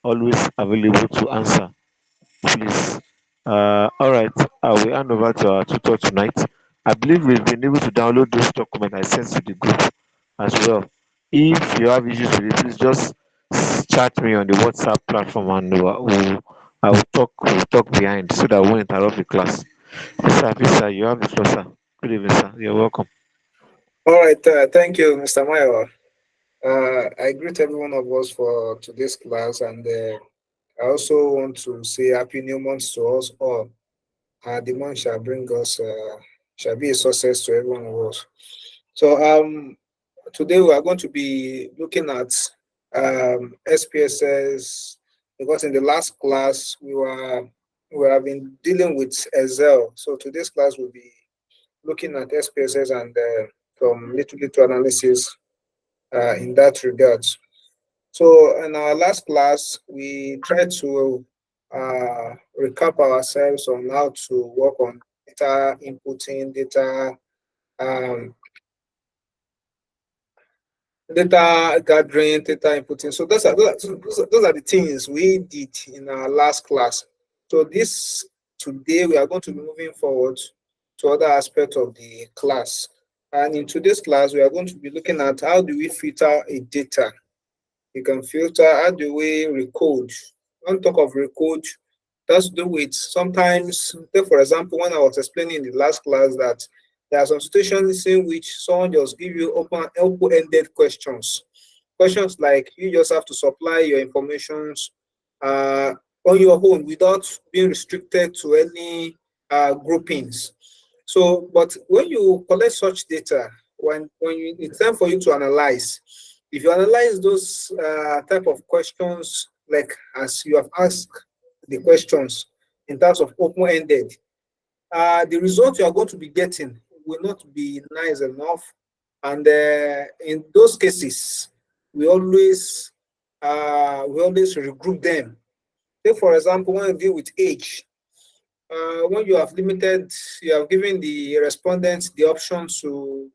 always available to answer, please. All right, I will hand over to our tutor tonight. I believe we've been able to download those documents I sent to the group as well. If you have issues with it, please just chat me on the WhatsApp platform, and I will talk behind so that we won't interrupt the class. Yes, sir, please, sir, you have the floor, sir. Good evening, sir. You're welcome. All right, thank you, Mr. Mayo. I greet every one of us for today's class, and I also want to say happy new month to us all. The month shall be a success to every one of us. So, today we are going to be looking at SPSS, because in the last class we have been dealing with Excel. So today's class will be looking at SPSS and some little analysis in that regard. So in our last class, we tried to recap ourselves on how to work on data inputting, um, data gathering, data inputting. So those are the things we did in our last class. So this today we are going to be moving forward to other aspects of the class. And in today's class, we are going to be looking at how do we filter a data. You can filter, how do we recode? Don't talk of recode, that's to do with sometimes, take for example, when I was explaining in the last class that there are some situations in which someone just give you open-ended questions. Questions like you just have to supply your informations uh, on your own without being restricted to any groupings. So, but when you collect such data, it's time for you to analyze. If you analyze those type of questions, like as you have asked the questions in terms of open-ended, the result you are going to be getting will not be nice enough. And in those cases, we always regroup them. Take for example, when you deal with age, when you have given the respondents the option to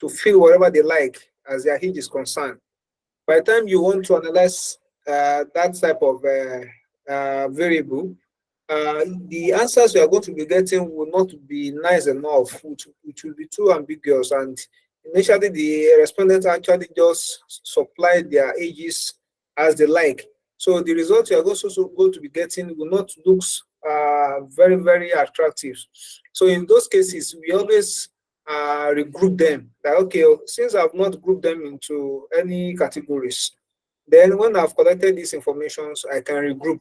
fill whatever they like as their age is concerned. By the time you want to analyze that type of variable, the answers you are going to be getting will not be nice enough. It will be too ambiguous. And initially, the respondents actually just supply their ages as they like. So the result you are also going to be getting will not look very, very attractive. So in those cases, we always regroup them. Like, okay, since I've not grouped them into any categories, then when I've collected these informations, I can regroup.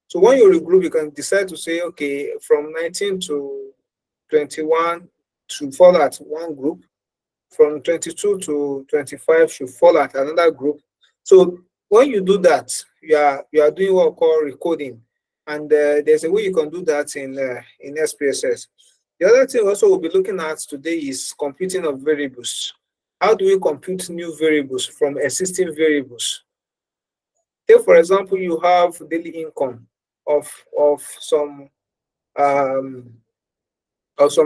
So when you regroup, you can decide to say, okay, from 19 to 21 should fall at one group, from 22 to 25 should fall at another group. So when you do that, you are doing what we call recoding, and there's a way you can do that in SPSS. The other thing also we'll be looking at today is computing of variables. How do we compute new variables from existing variables? Take for example, you have daily income of of some um,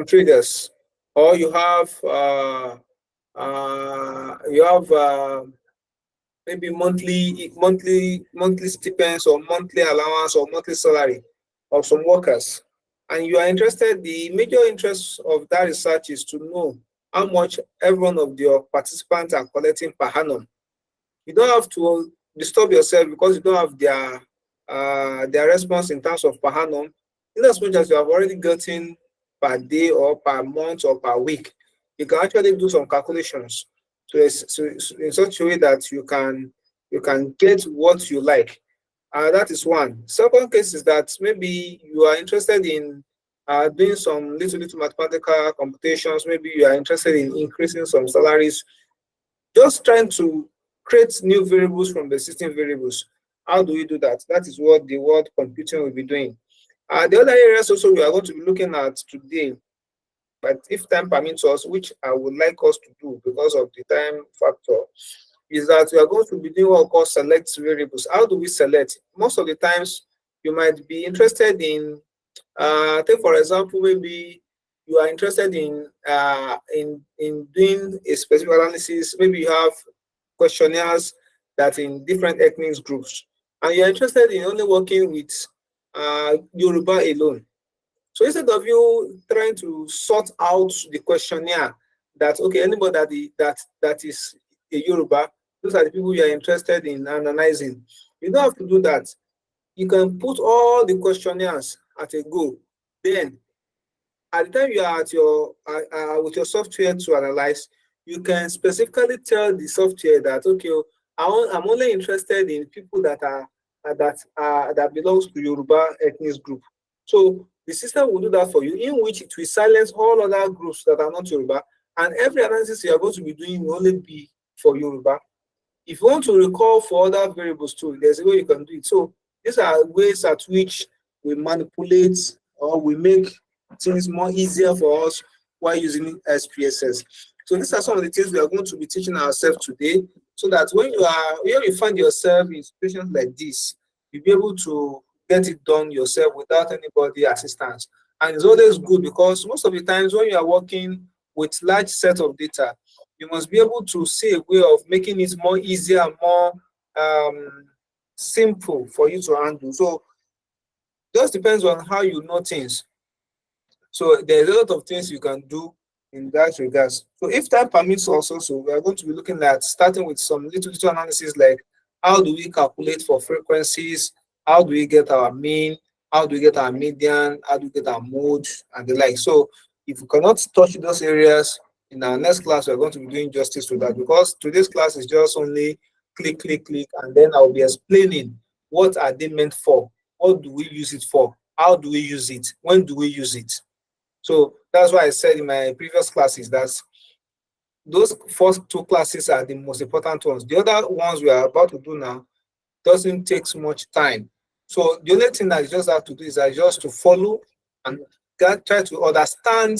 traders, or you have maybe monthly stipends or monthly allowance or monthly salary of some workers, and you are interested. The major interest of that research is to know how much every one of your participants are collecting per annum. You don't have to disturb yourself because you don't have their response in terms of per annum, in as much as you have already gotten per day or per month or per week. You can actually do some calculations so in such a way that you can get what you like. That is one. Second case is that maybe you are interested in doing some little mathematical computations. Maybe you are interested in increasing some salaries, just trying to create new variables from the existing variables. How do we do that? That is what the word computing will be doing. The other areas also we are going to be looking at today, but if time permits us, which I would like us to do because of the time factor, is that we are going to be doing what we call select variables. How do we select? Most of the times, you might be interested in, take for example, maybe you are interested in doing a specific analysis. Maybe you have questionnaires that in different ethnic groups. and you're interested in only working with Yoruba alone. So instead of you trying to sort out the questionnaire that okay, anybody that is a Yoruba, those are the people you are interested in analyzing. You don't have to do that. You can put all the questionnaires at a go. Then at the time you are at your with your software to analyze, you can specifically tell the software that okay, oh, I'm only interested in people that are that belongs to Yoruba ethnic group. So the system will do that for you, in which it will silence all other groups that are not Yoruba, and every analysis you are going to be doing will only be for Yoruba. If you want to recall for other variables too, there's a way you can do it. So these are ways at which we manipulate or we make things more easier for us while using SPSS. So these are some of the things we are going to be teaching ourselves today, so that when you find yourself in situations like this, you'll be able to get it done yourself without anybody assistance. And it's always good because most of the times when you are working with large set of data, you must be able to see a way of making it more easier and more simple for you to handle. So just depends on how you know things. So there's a lot of things you can do in that regards. So if time permits us also, we are going to be looking at starting with some little analysis like how do we calculate for frequencies, how do we get our mean, how do we get our median, how do we get our mode and the like. So if we cannot touch those areas in our next class, we're going to be doing justice to that, because today's class is just only click, click, click, and then I'll be explaining what are they meant for, what do we use it for, how do we use it, when do we use it. So that's why I said in my previous classes that those first two classes are the most important ones. The other ones we are about to do now doesn't take so much time. So the only thing that you just have to do is just to follow and try to understand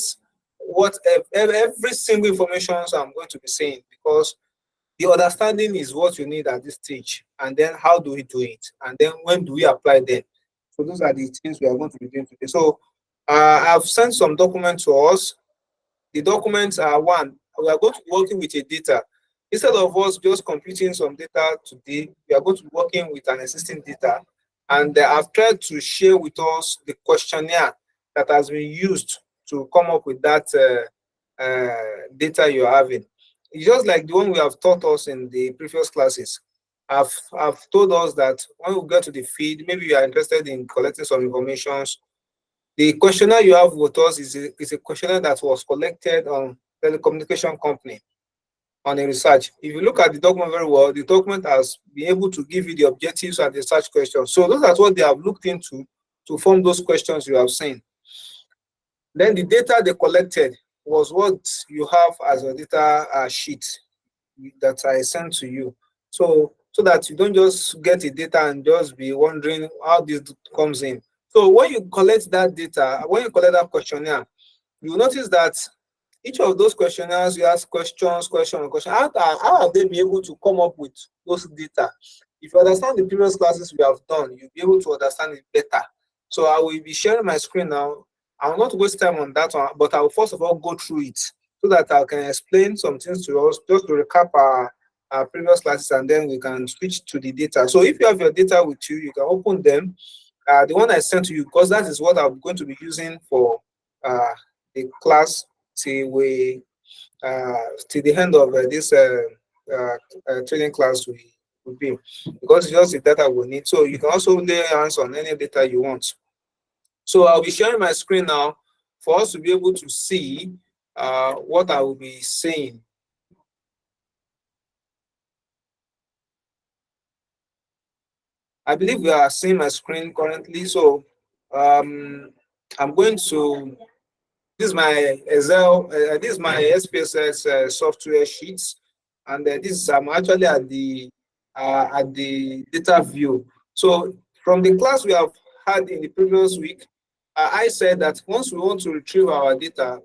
what every single information I'm going to be saying, because the understanding is what you need at this stage. And then how do we do it? And then when do we apply them? So those are the things we are going to be doing today. So I've sent some documents to us. The documents are one, we are going to be working with a data. Instead of us just computing some data today, we are going to be working with an existing data. And I've tried to share with us the questionnaire that has been used to come up with that data you're having. It's just like the one we have taught us in the previous classes. I've told us that when we get to the feed, maybe you are interested in collecting some information. The questionnaire you have with us is a questionnaire that was collected on telecommunication company on a research. If you look at the document very well, the document has been able to give you the objectives and the search questions. So those are what they have looked into to form those questions you have seen. Then the data they collected was what you have as a data sheet that I sent to you. So that you don't just get the data and just be wondering how this comes in. So when you collect that data, when you collect that questionnaire, you notice that each of those questionnaires, you ask questions, question, question. How have they been able to come up with those data? If you understand the previous classes we have done, you'll be able to understand it better. So I will be sharing my screen now. I will not waste time on that one, but I will first of all go through it so that I can explain some things to us, just to recap our previous classes, and then we can switch to the data. So if you have your data with you, you can open them. The one I sent to you, because that is what I'm going to be using for the class till we till the end of this training class will be, because it's just the data we need. So you can also lay hands on any data you want. So I'll be sharing my screen now for us to be able to see what I will be saying. I believe we are seeing my screen currently. So I'm going to, this is my Excel, this is my SPSS software sheets, and this is, I'm actually at the data view. So from the class we have had in the previous week, I said that once we want to retrieve our data,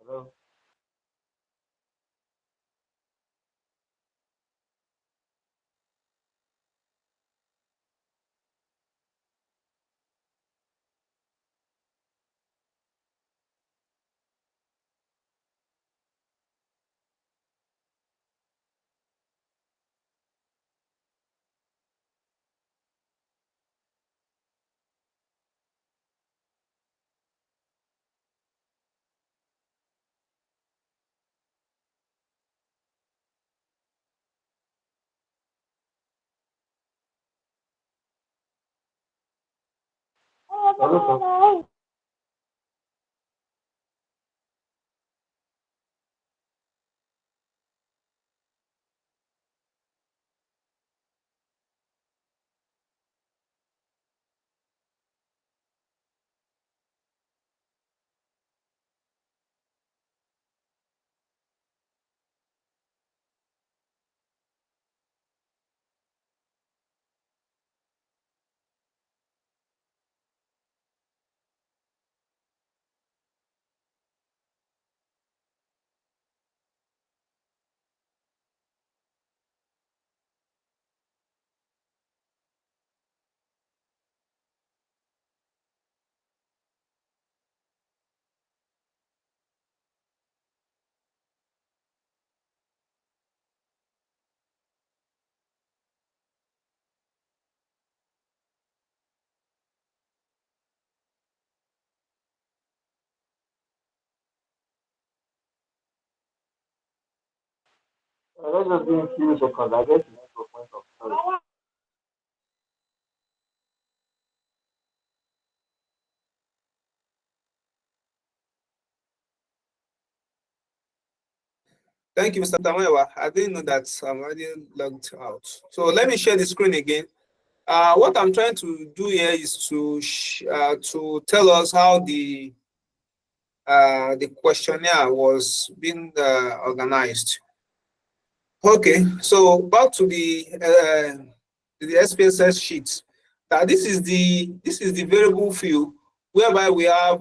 Hello. Hello, sir. Let's just give a few seconds. I guess it's a point of sorry. Thank you, Mr. Tamayawa. I didn't know that I'm already logged out. So let me share the screen again. What I'm trying to do here is to tell us how the questionnaire was being organized. Okay, so back to the SPSS sheet. This is the variable field whereby we have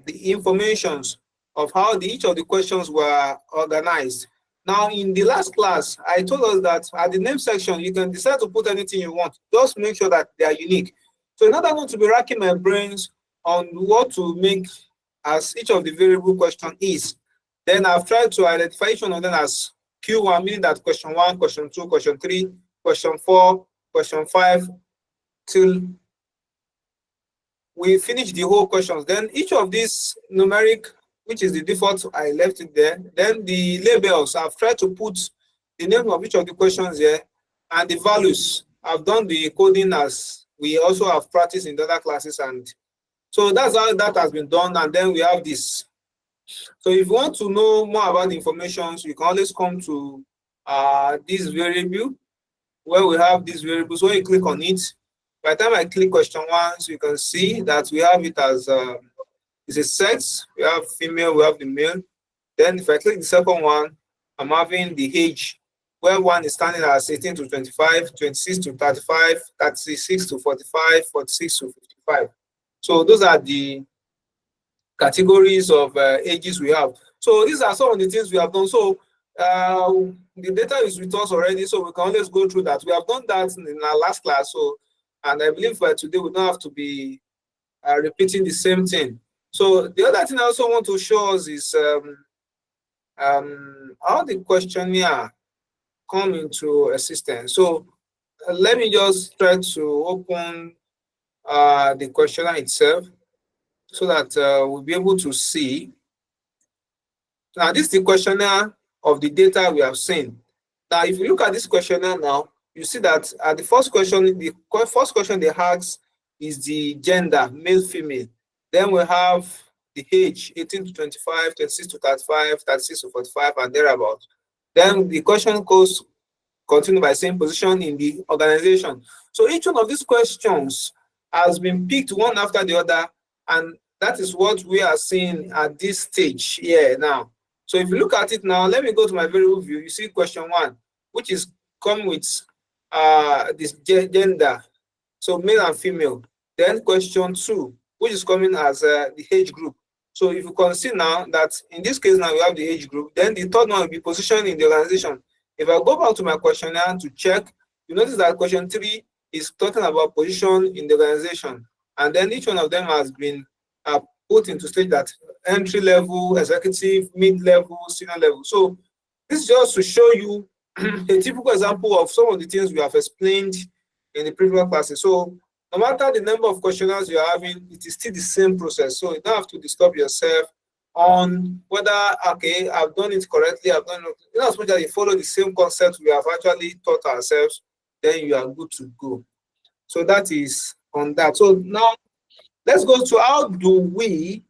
the informations of how each of the questions were organized. Now, in the last class, I told us that at the name section, you can decide to put anything you want. Just make sure that they are unique. So in order not to be racking my brains on what to make as each of the variable question is, then I've tried to identify each one of them as Q1, meaning that question 1, question 2, question 3, question 4, question 5, till we finish the whole questions. Then each of these numeric, which is the default, I left it there. Then the labels, I've tried to put the name of each of the questions here and the values. I've done the coding as we also have practiced in the other classes. And so that's how that has been done. And then we have this. So if you want to know more about the information, you can always come to this variable where we have these variables. When you click on it, by the time I click question 1, so you can see that we have it as it's a sex. We have female, we have the male. Then if I click the second one, I'm having the age, where one is standing as 18 to 25, 26 to 35, 36 to 45, 46 to 55. So those are the categories of ages we have. So these are some of the things we have done. So the data is with us already, so we can always go through that. We have done that in our last class. So, and I believe today we don't have to be repeating the same thing. So the other thing I also want to show us is how the questionnaire come into existence. So let me just try to open the questionnaire itself so that we'll be able to see. Now, this is the questionnaire of the data we have seen. Now, if you look at this questionnaire now, you see that the first question they ask is the gender, male, female. Then we have the age, 18 to 25, 26 to 35, 36 to 45, and thereabout. Then the question goes continue by saying position in the organization. So each one of these questions has been picked one after the other, and that is what we are seeing at this stage here now. So if you look at it now, let me go to my variable view. You see question 1, which is come with this gender, so male and female. Then question 2, which is coming as the age group. So if you consider now that in this case now we have the age group, then the third one will be position in the organization. If I go back to my questionnaire to check, you notice that question 3 is talking about position in the organization, and then each one of them has been put into stage that entry level, executive, mid level, senior level. So this is just to show you a typical example of some of the things we have explained in the previous classes. So no matter the number of questionnaires you're having, it is still the same process. So you don't have to disturb yourself on whether, okay, I've done it correctly, I've done it. You know, as much as you follow the same concept we have actually taught ourselves, then you are good to go. So that is on that. So now let's go to how do we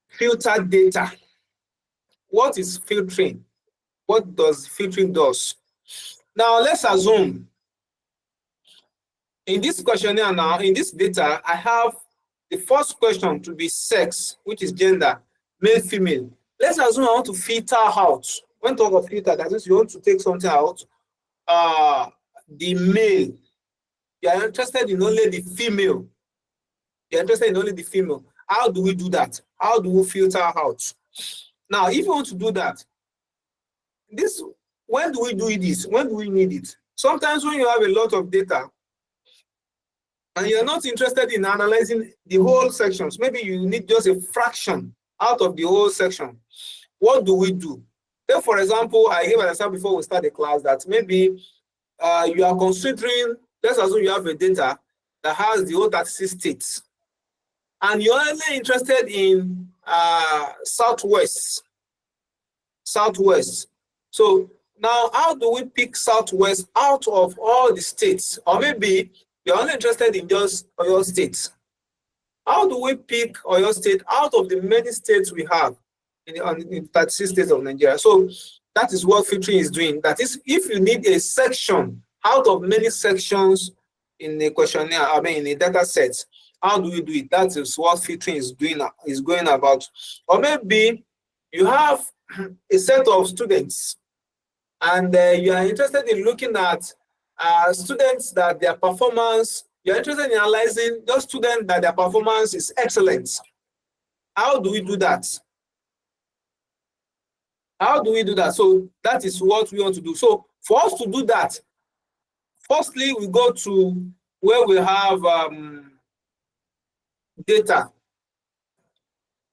filter data. What is filtering? What does filtering does? Now let's assume in this questionnaire now, in this data, I have the first question to be sex, which is gender, male, female. Let's assume I want to filter out. When talk of filter, that is you want to take something out. The male, you are interested in only the female. You're interested in only the female. How do we do that? How do we filter out? Now, if you want to do that, when do we do this? When do we need it? Sometimes when you have a lot of data and you're not interested in analyzing the whole sections, maybe you need just a fraction out of the whole section. What do we do? Then, for example, I gave an example before we start the class that maybe you are considering, let's assume you have a data that has the whole 36 states, and you're only interested in Southwest. So now, how do we pick Southwest out of all the states? Or maybe you're only interested in just Oyo State. How do we pick Oyo State out of the many states we have in the 36 states of Nigeria? So that is what filtering is doing. That is, if you need a section out of many sections in a questionnaire, I mean in a data set, how do we do it? That is what filtering is doing, is going about. Or maybe you have a set of students and you are interested in looking at students that their performance, you're interested in analyzing those students that their performance is excellent. How do we do that? How do we do that? So that is what we want to do. So for us to do that, firstly, we go to where we have data.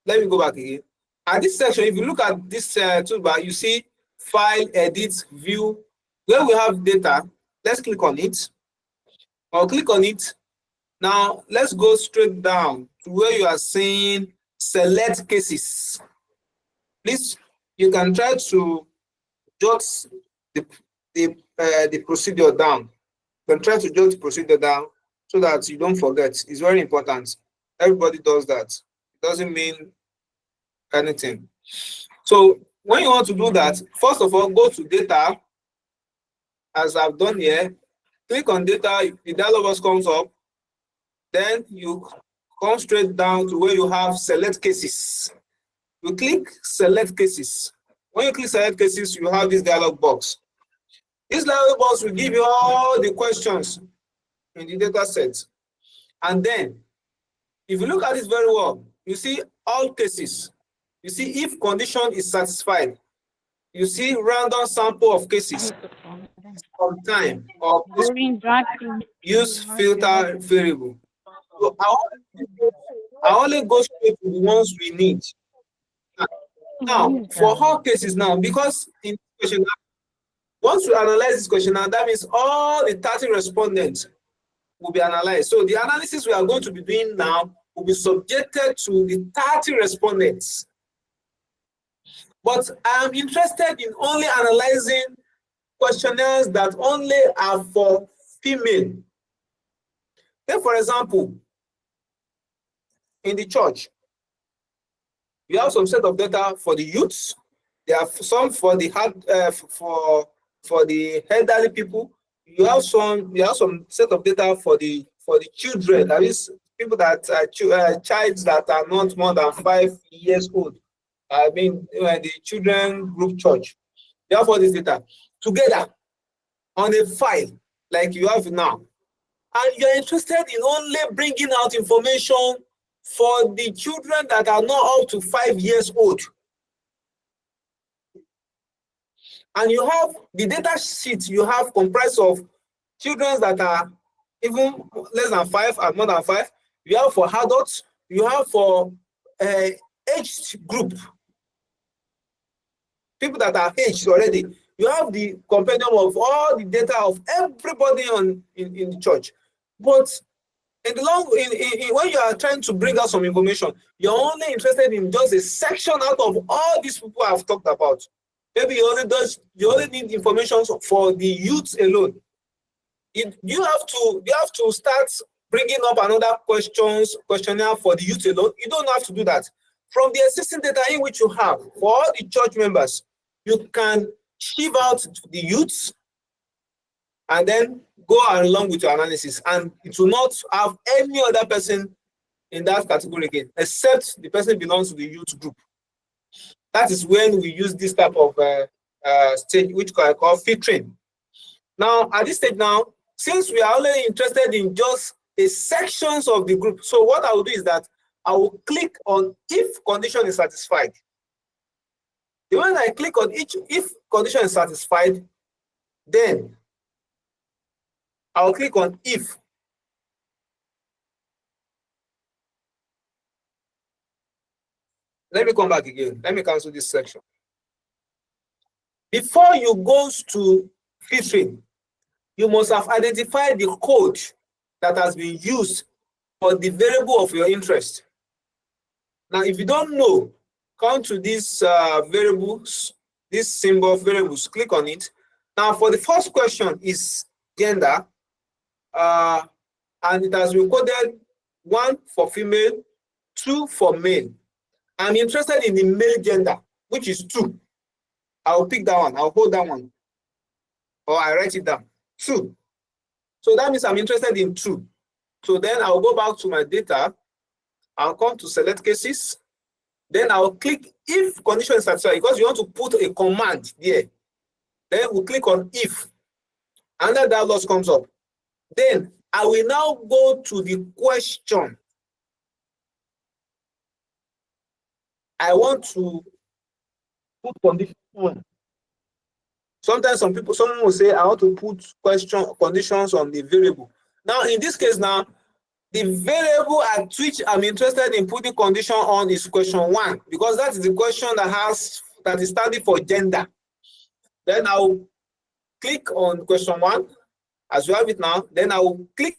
Let me go back again. At this section, if you look at this toolbar, you see file, edit, view. Where we have data, let's click on it. I'll click on it. Now, let's go straight down to where you are seeing select cases. Please, you can try to jot the procedure down. You can try to jot the procedure down so that you don't forget. It's very important. Everybody does that. It doesn't mean anything. So when you want to do that, first of all, go to data, as I've done here. Click on data, the dialog box comes up. Then you come straight down to where you have select cases. You click select cases. When you click select cases, you have this dialog box. This dialog box will give you all the questions in the data set. And then, if you look at it very well, you see all cases. You see if condition is satisfied. You see random sample of cases from time of use filter variable. So I only go straight to the ones we need. Now, for all cases now, because in this question, once we analyze this question now, that means all the 30 respondents will be analyzed. So the analysis we are going to be doing now will be subjected to the 30 respondents. But I am interested in only analyzing questionnaires that only are for female. Then, for example, in the church, you have some set of data for the youths. There are some for the for the elderly people. You have some set of data for the children. That is people that child that are not more than 5 years old. I mean, the children group church. You have all this data together on a file like you have now, and you're interested in only bringing out information for the children that are not up to 5 years old. And you have the data sheet you have comprised of children that are even less than 5 and more than 5. You have for adults, you have for aged group, people that are aged already. You have the compendium of all the data of everybody in the church. But in the when you are trying to bring out some information, you're only interested in just a section out of all these people I've talked about. Maybe you only need information for the youth alone. You have to start bringing up another questionnaire for the youth alone. You don't have to do that. From the existing data in which you have for all the church members, you can shift out the youths and then go along with your analysis, and it will not have any other person in that category again, except the person belongs to the youth group. That is when we use this type of stage, which I call filtering. Now, at this stage now, since we are only interested in just a sections of the group, so what I will do is that I will click on if condition is satisfied. When I click on each if condition is satisfied, then I'll click on if. Let me come back again. Let me cancel this section. Before you go to filtering, you must have identified the code that has been used for the variable of your interest. Now, if you don't know, come to these variables, this symbol of variables, click on it. Now, for the first question is gender, and it has been coded 1 for female, 2 for male. I'm interested in the male gender, which is 2. I'll pick that one. I'll hold that one. Or I write it down. 2. So that means I'm interested in 2. So then I'll go back to my data. I'll come to select cases. Then I'll click if condition is satisfied, because you want to put a command there. Then we'll click on if. And then that loss comes up. Then I will now go to the question. I want to put condition 1. Sometimes someone will say, I want to put conditions on the variable. Now, in this case now, the variable at which I'm interested in putting condition on is question 1, because that is the question that is standing for gender. Then I'll click on question 1 as you have it now. Then I will click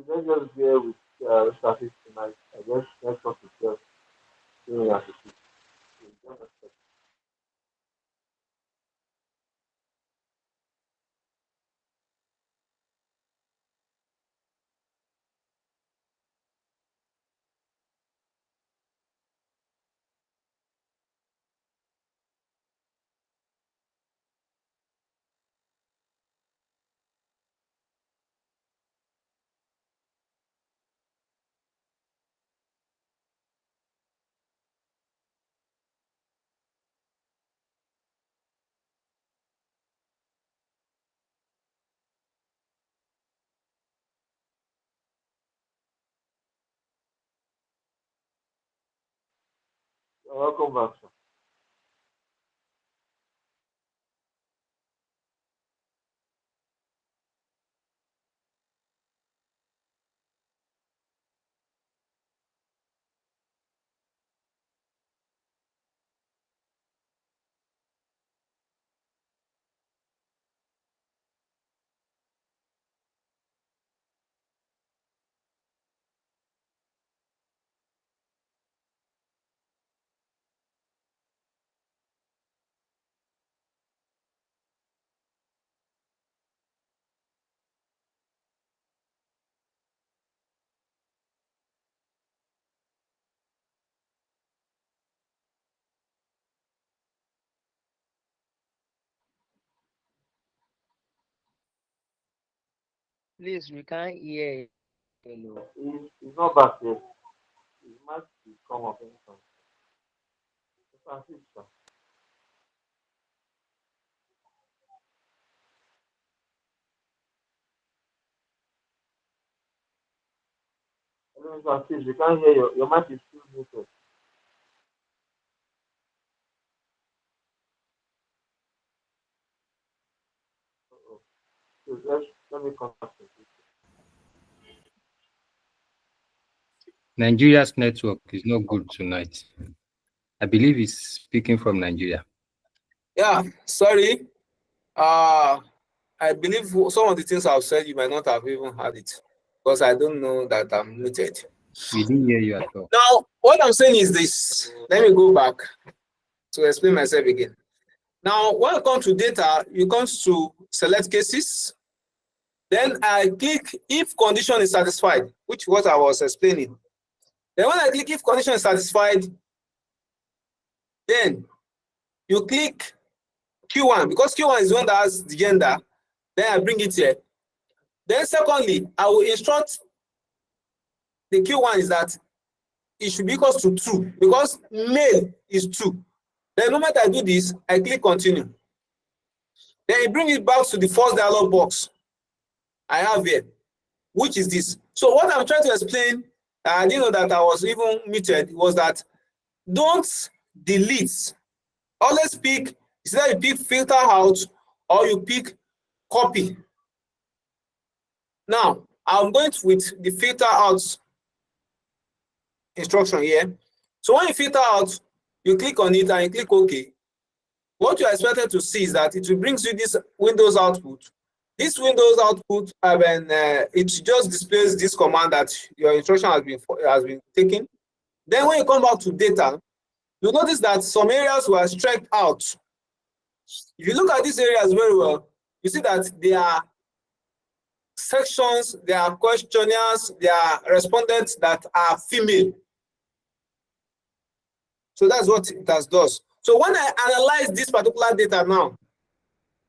Let's just bear with traffic tonight. I guess network is just doing as it is. We don't expect. Welcome back, sir. Please, we can't hear you. He's not back yet. He might come up anytime. You can see, sir. Hello, Mr. Steve, we can't hear you. Your mic is still muted. Uh-oh. So let me contact you. Nigeria's network is not good tonight. I believe he's speaking from Nigeria. Yeah, sorry. I believe some of the things I've said you might not have even heard it because I don't know that I'm muted. We didn't hear you at all. Now, what I'm saying is this. Let me go back to explain myself again. Now, when it comes to data, you come to select cases. Then I click if condition is satisfied, which is what I was explaining. Then when I click if condition is satisfied, then you click Q1 because Q1 is the one that has the gender. Then I bring it here. Then secondly, I will instruct the Q1 is that it should be equals to 2 because male is 2. Then the moment I do this, I click continue. Then it brings it back to the first dialog box I have here, which is this. So what I'm trying to explain, I didn't know that I was even muted, was that don't delete. Always pick, instead you pick filter out or you pick copy. Now, I'm going with the filter out instruction here. So when you filter out, you click on it and you click OK. What you are expected to see is that it will bring you this Windows output. This Windows output, it just displays this command that your instruction has been taken. Then when you come back to data, you notice that some areas were struck out. If you look at these areas very well, you see that there are sections, there are questionnaires, there are respondents that are female. So that's what it does. So when I analyze this particular data now,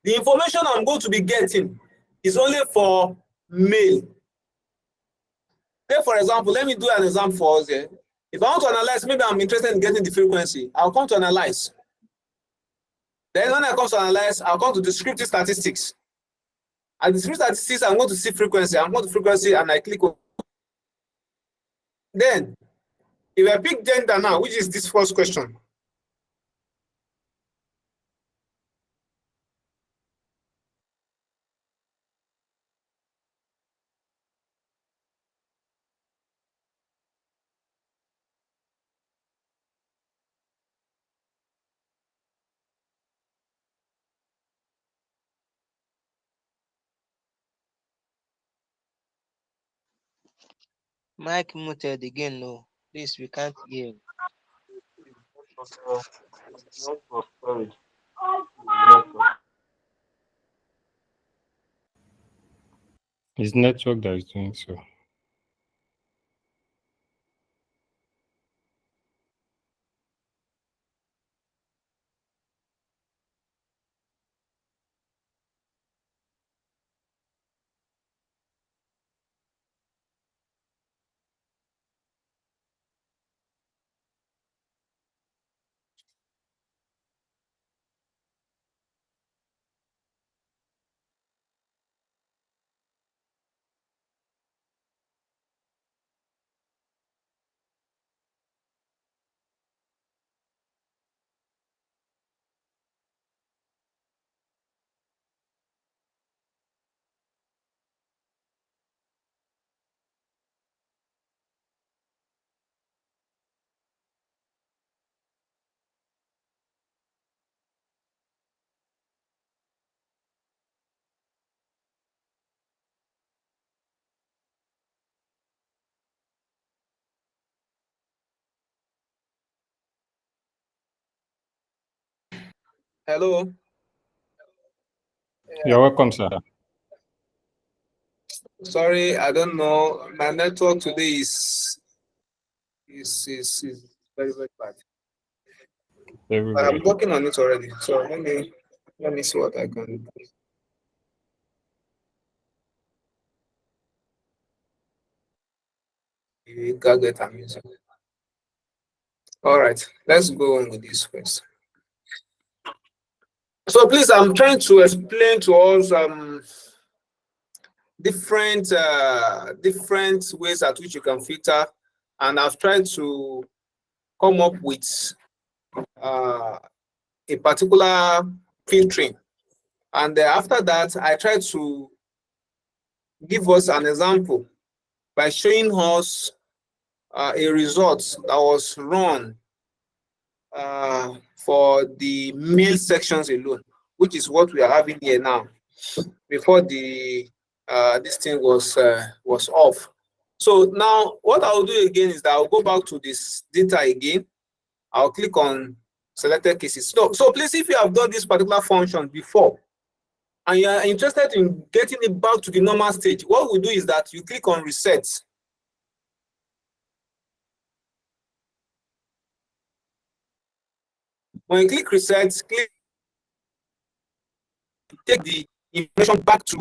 the information I'm going to be getting is only for male. Take for example, let me do an example for us here. If I want to analyze, maybe I'm interested in getting the frequency, I'll come to analyze. Then when I come to analyze, I'll come to descriptive statistics. At descriptive statistics, I'm going to see frequency. I'm going to frequency and I click on. Then, if I pick gender now, which is this first question, Mic muted again, no. Please, we can't hear you. Network, sorry. Network. It's network that is doing so. Hello. You're welcome, sir. Sorry, I don't know. My network today is very very bad. Very, I'm very. working on it already. So let me see what I can do. Gadget I'm using. All right, let's go on with this first. So please, I'm trying to explain to us different ways at which you can filter, and I've tried to come up with a particular filtering, and after that I tried to give us an example by showing us a result that was run for the mail sections alone, which is what we are having here now. Before the this thing was off. So now what I'll do again is that I'll go back to this data again. I'll click on selected cases. So please, if you have done this particular function before and you are interested in getting it back to the normal stage, what we do is that you click on reset. When you click reset, take the information back to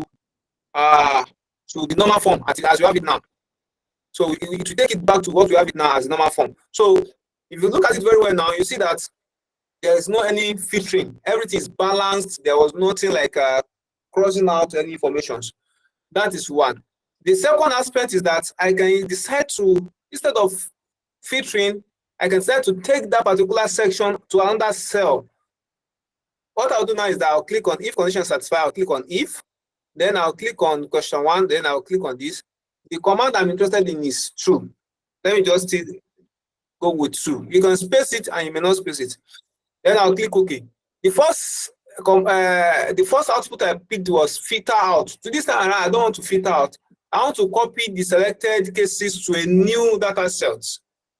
the normal form as you have it now. So it will take it back to what we have it now as normal form. So if you look at it very well now, you see that there is no any filtering. Everything is balanced. There was nothing like crossing out any informations. That is one. The second aspect is that I can decide to, instead of filtering, I can decide to take that particular section to another cell. What I'll do now is that I'll click on if condition satisfied, I'll click on if, then I'll click on question 1, then I'll click on this. The command I'm interested in is true. Let me just go with true. You can space it and you may not space it. Then I'll click OK. The first output I picked was filter out. To this time around, I don't want to filter out. I want to copy the selected cases to a new data set.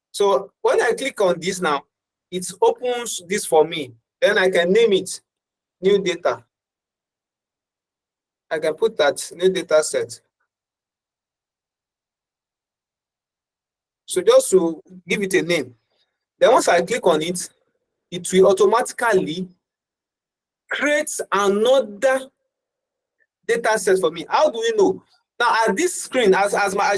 So when I click on this now, it opens this for me. Then I can name it new data. I can put that new data set. So just to give it a name. Then once I click on it, it will automatically create another data set for me. How do we know? Now at this screen, as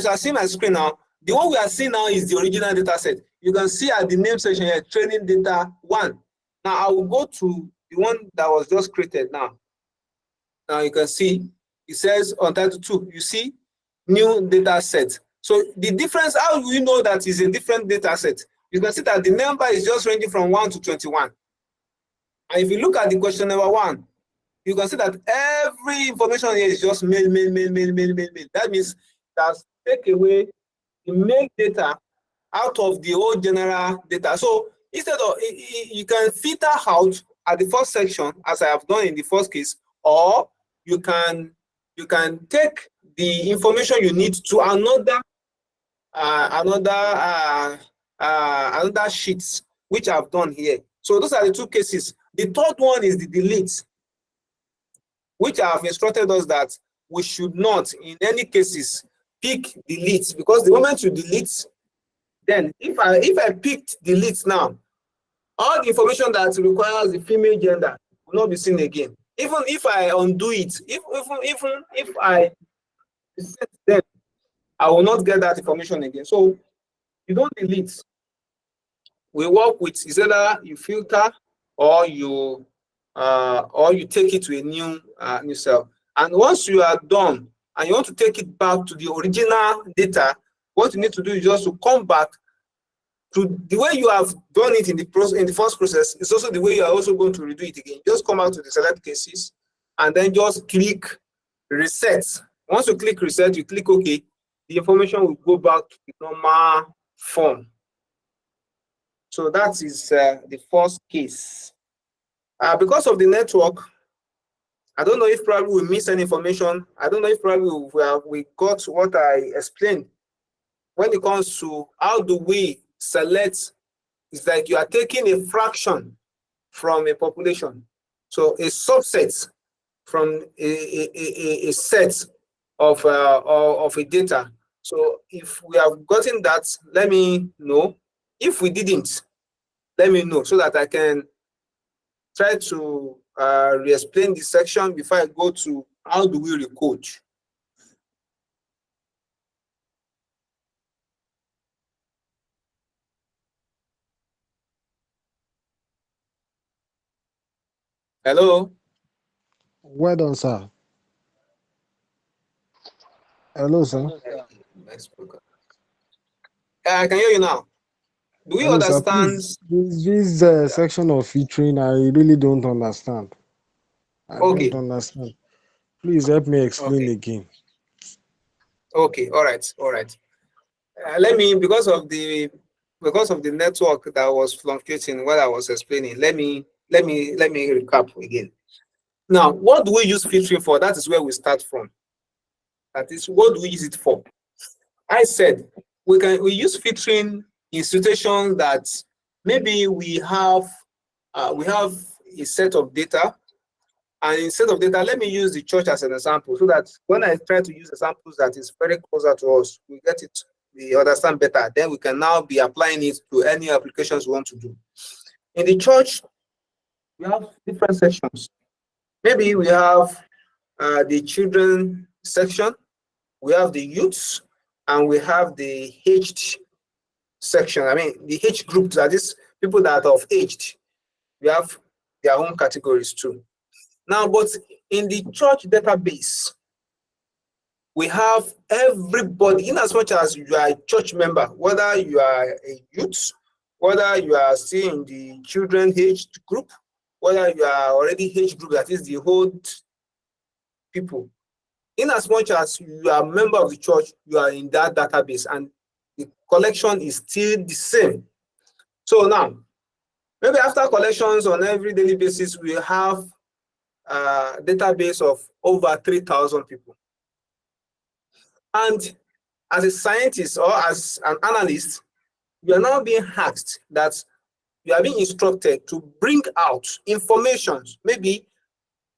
you see my screen now, the one we are seeing now is the original data set. You can see at the name section here, training data 1. Now I will go to the one that was just created now. Now you can see it says untitled 2. You see new data set. So the difference, how do we know that is a different data set? You can see that the number is just ranging from 1 to 21. And if you look at the question number 1, you can see that every information here is just mail. That means that take away the mail data out of the whole general data. So instead of, you can filter out at the first section, as I have done in the first case, or you can take the information you need to another sheets, which I've done here. So those are the two cases. The third one is the delete, which I have instructed us that we should not, in any cases, pick delete, because the moment you delete, then if I picked delete now, all the information that requires the female gender will not be seen again. Even if I undo it, even if I reset them, I will not get that information again. So you don't delete. We work with either you filter or you take it to a new cell. And once you are done and you want to take it back to the original data, what you need to do is just to come back to the way you have done it in the first process. It's also the way you are also going to redo it again. Just come out to the select cases and then just click reset. Once you click reset, you click OK, the information will go back to the normal form. So that is the first case. Because of the network, I don't know if probably we missed any information. I don't know if probably we got what I explained. When it comes to how do we select, it's like you are taking a fraction from a population. So a subset from a set of a data. So if we have gotten that, let me know. If we didn't, let me know so that I can try to re-explain this section before I go to how do we recode. Hello? Well done, sir. Hello, sir. I can hear you now. Do we Hello, sir. understand? Please, this section of featuring, I really don't understand. I Okay. don't understand. Please help me explain Okay. again. Okay. All right. All right. Let me, because of the network that was fluctuating while I was explaining, let me recap again. Now, what do we use filtering for? That is where we start from. That is, what do we use it for? I said we use filtering in situations that maybe we have a set of data, and instead of data, let me use the church as an example, so that when I try to use examples that is very closer to us, we get it, we understand better. Then we can now be applying it to any applications we want to do. In the church, we have different sections. Maybe we have the children section, we have the youths, and we have the aged section. I mean, the age group, that is people that are of aged. We have their own categories too. Now, but in the church database, we have everybody, in as much as you are a church member, whether you are a youth, whether you are still in the children aged group, whether you are already age group, that is the old people. In as much as you are a member of the church, you are in that database, and the collection is still the same. So now, maybe after collections on every daily basis, we have a database of over 3,000 people. And as a scientist or as an analyst, you are now being asked that you are being instructed to bring out information, maybe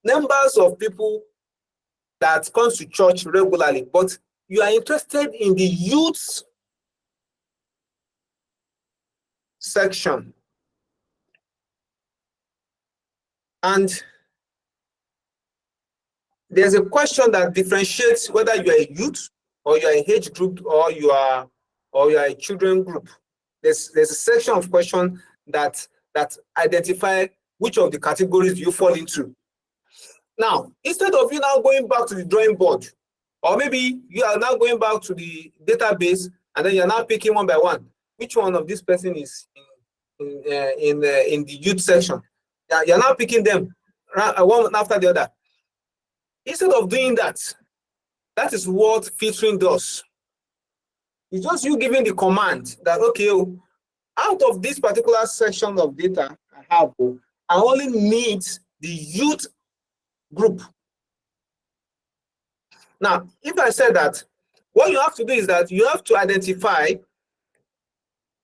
numbers of people that comes to church regularly, but you are interested in the youth section. And there's a question that differentiates whether you are a youth or you are a age group or you are a children group. There's a section of question that identify which of the categories you fall into. Now, instead of you now going back to the drawing board, or maybe you are now going back to the database and then you're now picking one by one, which one of this person is in the youth section. You're now picking them one after the other. Instead of doing that, that is what filtering does. It's just you giving the command that, okay, out of this particular section of data I have, I only need the youth group. Now, if I said that, what you have to do is that you have to identify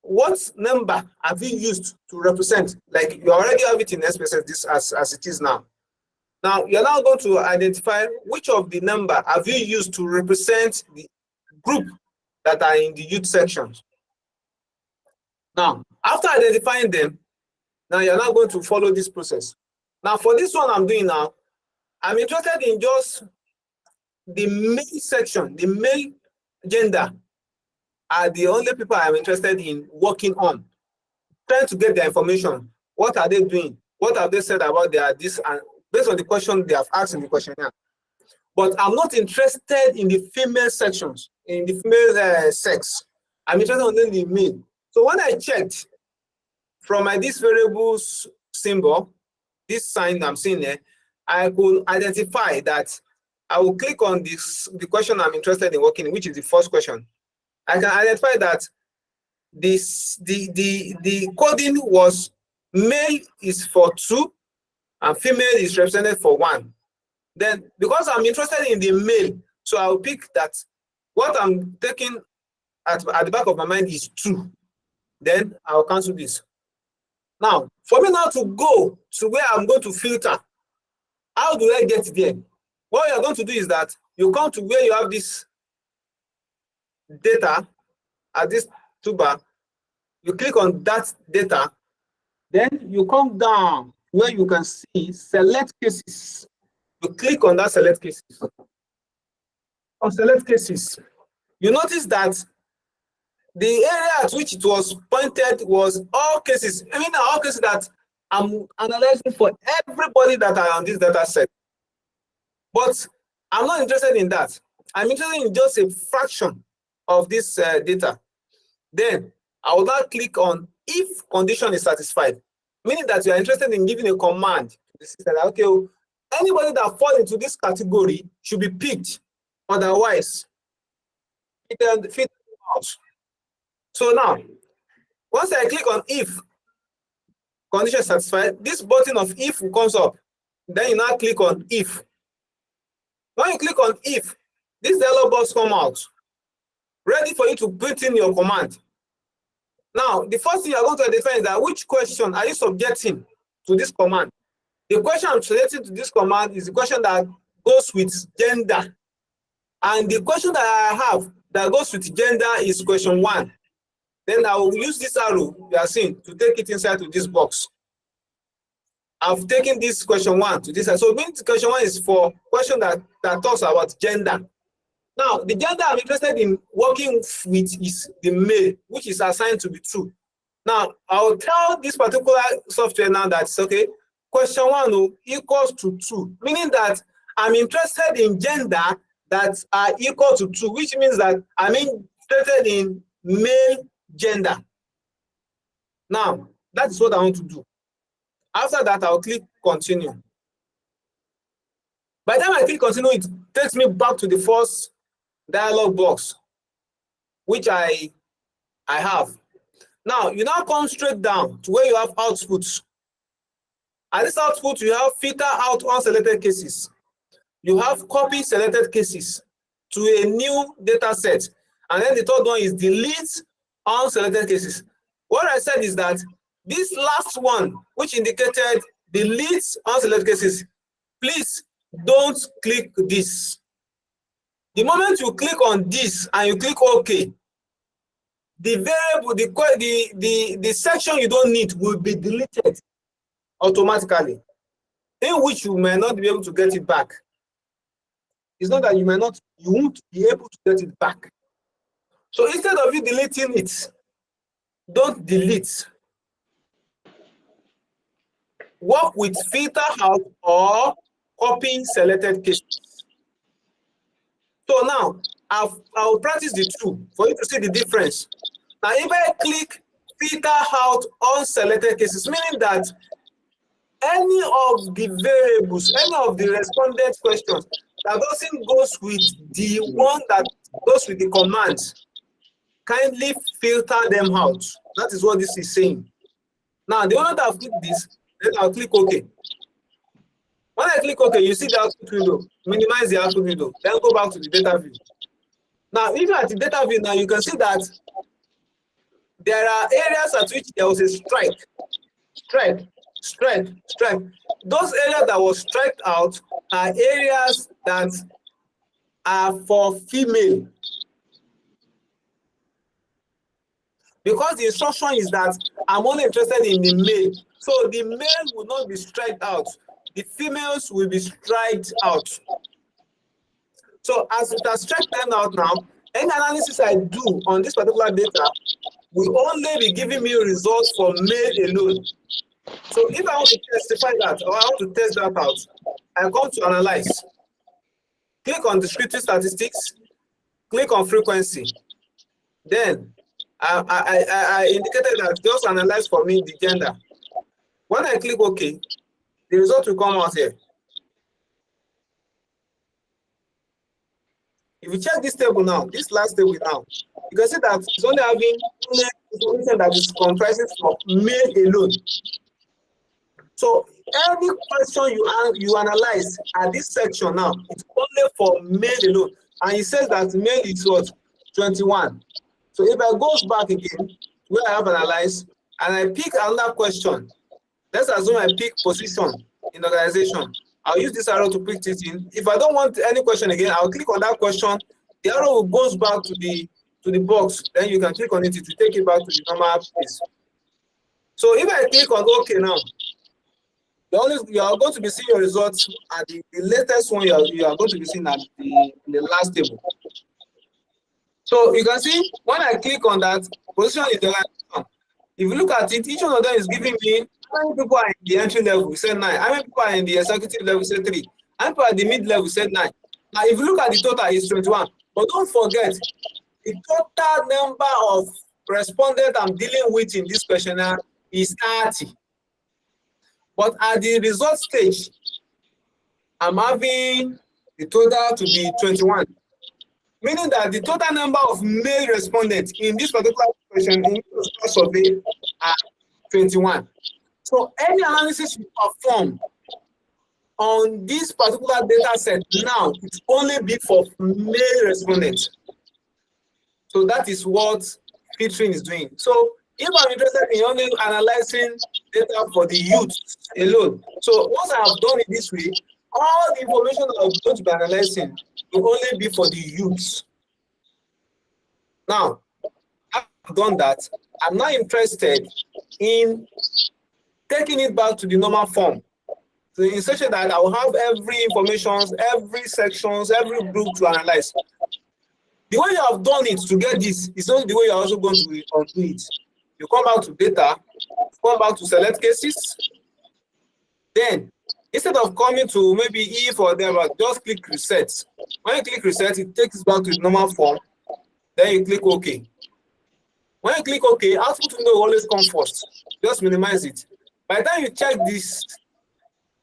what number have you used to represent. Like you already have it in SPSS this as it is now. Now, you're now going to identify which of the number have you used to represent the group that are in the youth sections. Now, after identifying them, now you're now going to follow this process. Now, for this one I'm doing now, I'm interested in just the male section, the male gender are the only people I'm interested in working on, trying to get their information. What are they doing? What have they said about their this, and based on the question they have asked in the questionnaire. But I'm not interested in the female sections, in the female sex. I'm interested only in the male. So when I checked from my this variables symbol, this sign I'm seeing there, I could identify that I will click on this, the question I'm interested in working in, which is the first question. I can identify that the coding was male is for 2 and female is represented for 1. Then because I'm interested in the male, so I'll pick that what I'm taking at the back of my mind is 2. Then I'll cancel this. Now, for me now to go to where I'm going to filter, How do I get there? What you're going to do is that you come to where you have this data at this toolbar, you click on that data, then you come down where you can see select cases. You click on that select cases. On select cases, you notice that the area at which it was pointed was all cases. I mean, all cases that I'm analyzing for everybody that are on this data set. But I'm not interested in that. I'm interested in just a fraction of this data. Then I will now click on if condition is satisfied, meaning that you are interested in giving a command to the system that, okay, anybody that falls into this category should be picked. Otherwise, it can fit out. So now, once I click on if condition is satisfied, this button of if comes up. Then you now click on if. When you click on if, this yellow box comes out, ready for you to put in your command. Now, the first thing you're going to identify is that which question are you subjecting to this command? The question I'm subjecting to this command is the question that goes with gender. And the question that I have that goes with gender is question 1. Then I will use this arrow you are seeing to take it inside to this box. I've taken this question 1 to this side. So question 1 is for question that talks about gender. Now, the gender I'm interested in working with is the male, which is assigned to be true. Now, I'll tell this particular software now that it's okay. Question 1 equals to 2, meaning that I'm interested in gender that are equal to 2, which means that I'm interested in male gender. Now, that is what I want to do. After that, I'll click continue. By the time I click continue, it takes me back to the first dialog box, which I have. Now, you now come straight down to where you have outputs. At this output, you have filter out unselected cases. You have copy selected cases to a new data set. And then the third one is delete unselected cases. What I said is that this last one, which indicated delete unselected cases, please don't click this. The moment you click on this and you click OK, the variable, the section you don't need will be deleted automatically, in which you may not be able to get it back. It's not that you won't be able to get it back. So instead of you deleting it, don't delete. Work with filter out or copy selected cases. So now, I'll practice the two for you to see the difference. Now, if I click filter out unselected cases, meaning that any of the variables, any of the respondent questions that doesn't goes with the one that goes with the commands, kindly filter them out. That is what this is saying. Now, the moment I've clicked this, then I'll click OK. When I click OK, you see the output window. Minimize the output window. Then go back to the data view. Now, even at the data view, now you can see that there are areas at which there was a strike. Those areas that was striked out are areas that are for female. Because the instruction is that I'm only interested in the male. So the male will not be striked out. The females will be striked out. So as it has striked them out now, any analysis I do on this particular data will only be giving me results for male alone. So if I want to testify that or I want to test that out, I come to analyze. Click on descriptive statistics, click on frequency. Then I indicated that just analyze for me the gender. When I click OK, the result will come out here. If you check this table now, this last table now, you can see that it's only having information that is comprising of male alone. So every question you analyze at this section now, it's only for male alone. And it says that male is what? 21. So if I go back again, where I have analyzed, and I pick another question, let's assume I pick position in organization. I'll use this arrow to put it in. If I don't want any question again, I'll click on that question. The arrow goes back to the box. Then you can click on it to take it back to the normal place. So if I click on OK now, you are going to be seeing your results at the latest one. You are going to be seeing at the last table. So you can see when I click on that, position is the last one. If you look at it, each one of them is giving me how many people are in the entry level, we said 9. How many people are in the executive level, we said 3. How many people are at the mid level, we said 9. Now, if you look at the total, it's 21. But don't forget, the total number of respondents I'm dealing with in this questionnaire is 30. But at the result stage, I'm having the total to be 21. Meaning that the total number of male respondents in this particular question in this survey are 21. So any analysis you perform on this particular data set now, it only be for male respondents. So that is what filtering is doing. So if I'm interested in only analyzing data for the youth alone, so once I have done it this way, all the information I'm going to be analyzing will only be for the youths. Now, I've done that. I'm not interested in taking it back to the normal form. So in such a that I will have every information, every sections, every group to analyze. The way you have done it to get this is not the way you're also going to undo it. You come back to data, come back to select cases. Then, instead of coming to maybe if or there, just click reset. When you click reset, it takes back to the normal form. Then you click OK. When you click OK, output window will always come first. Just minimize it. By the time you check this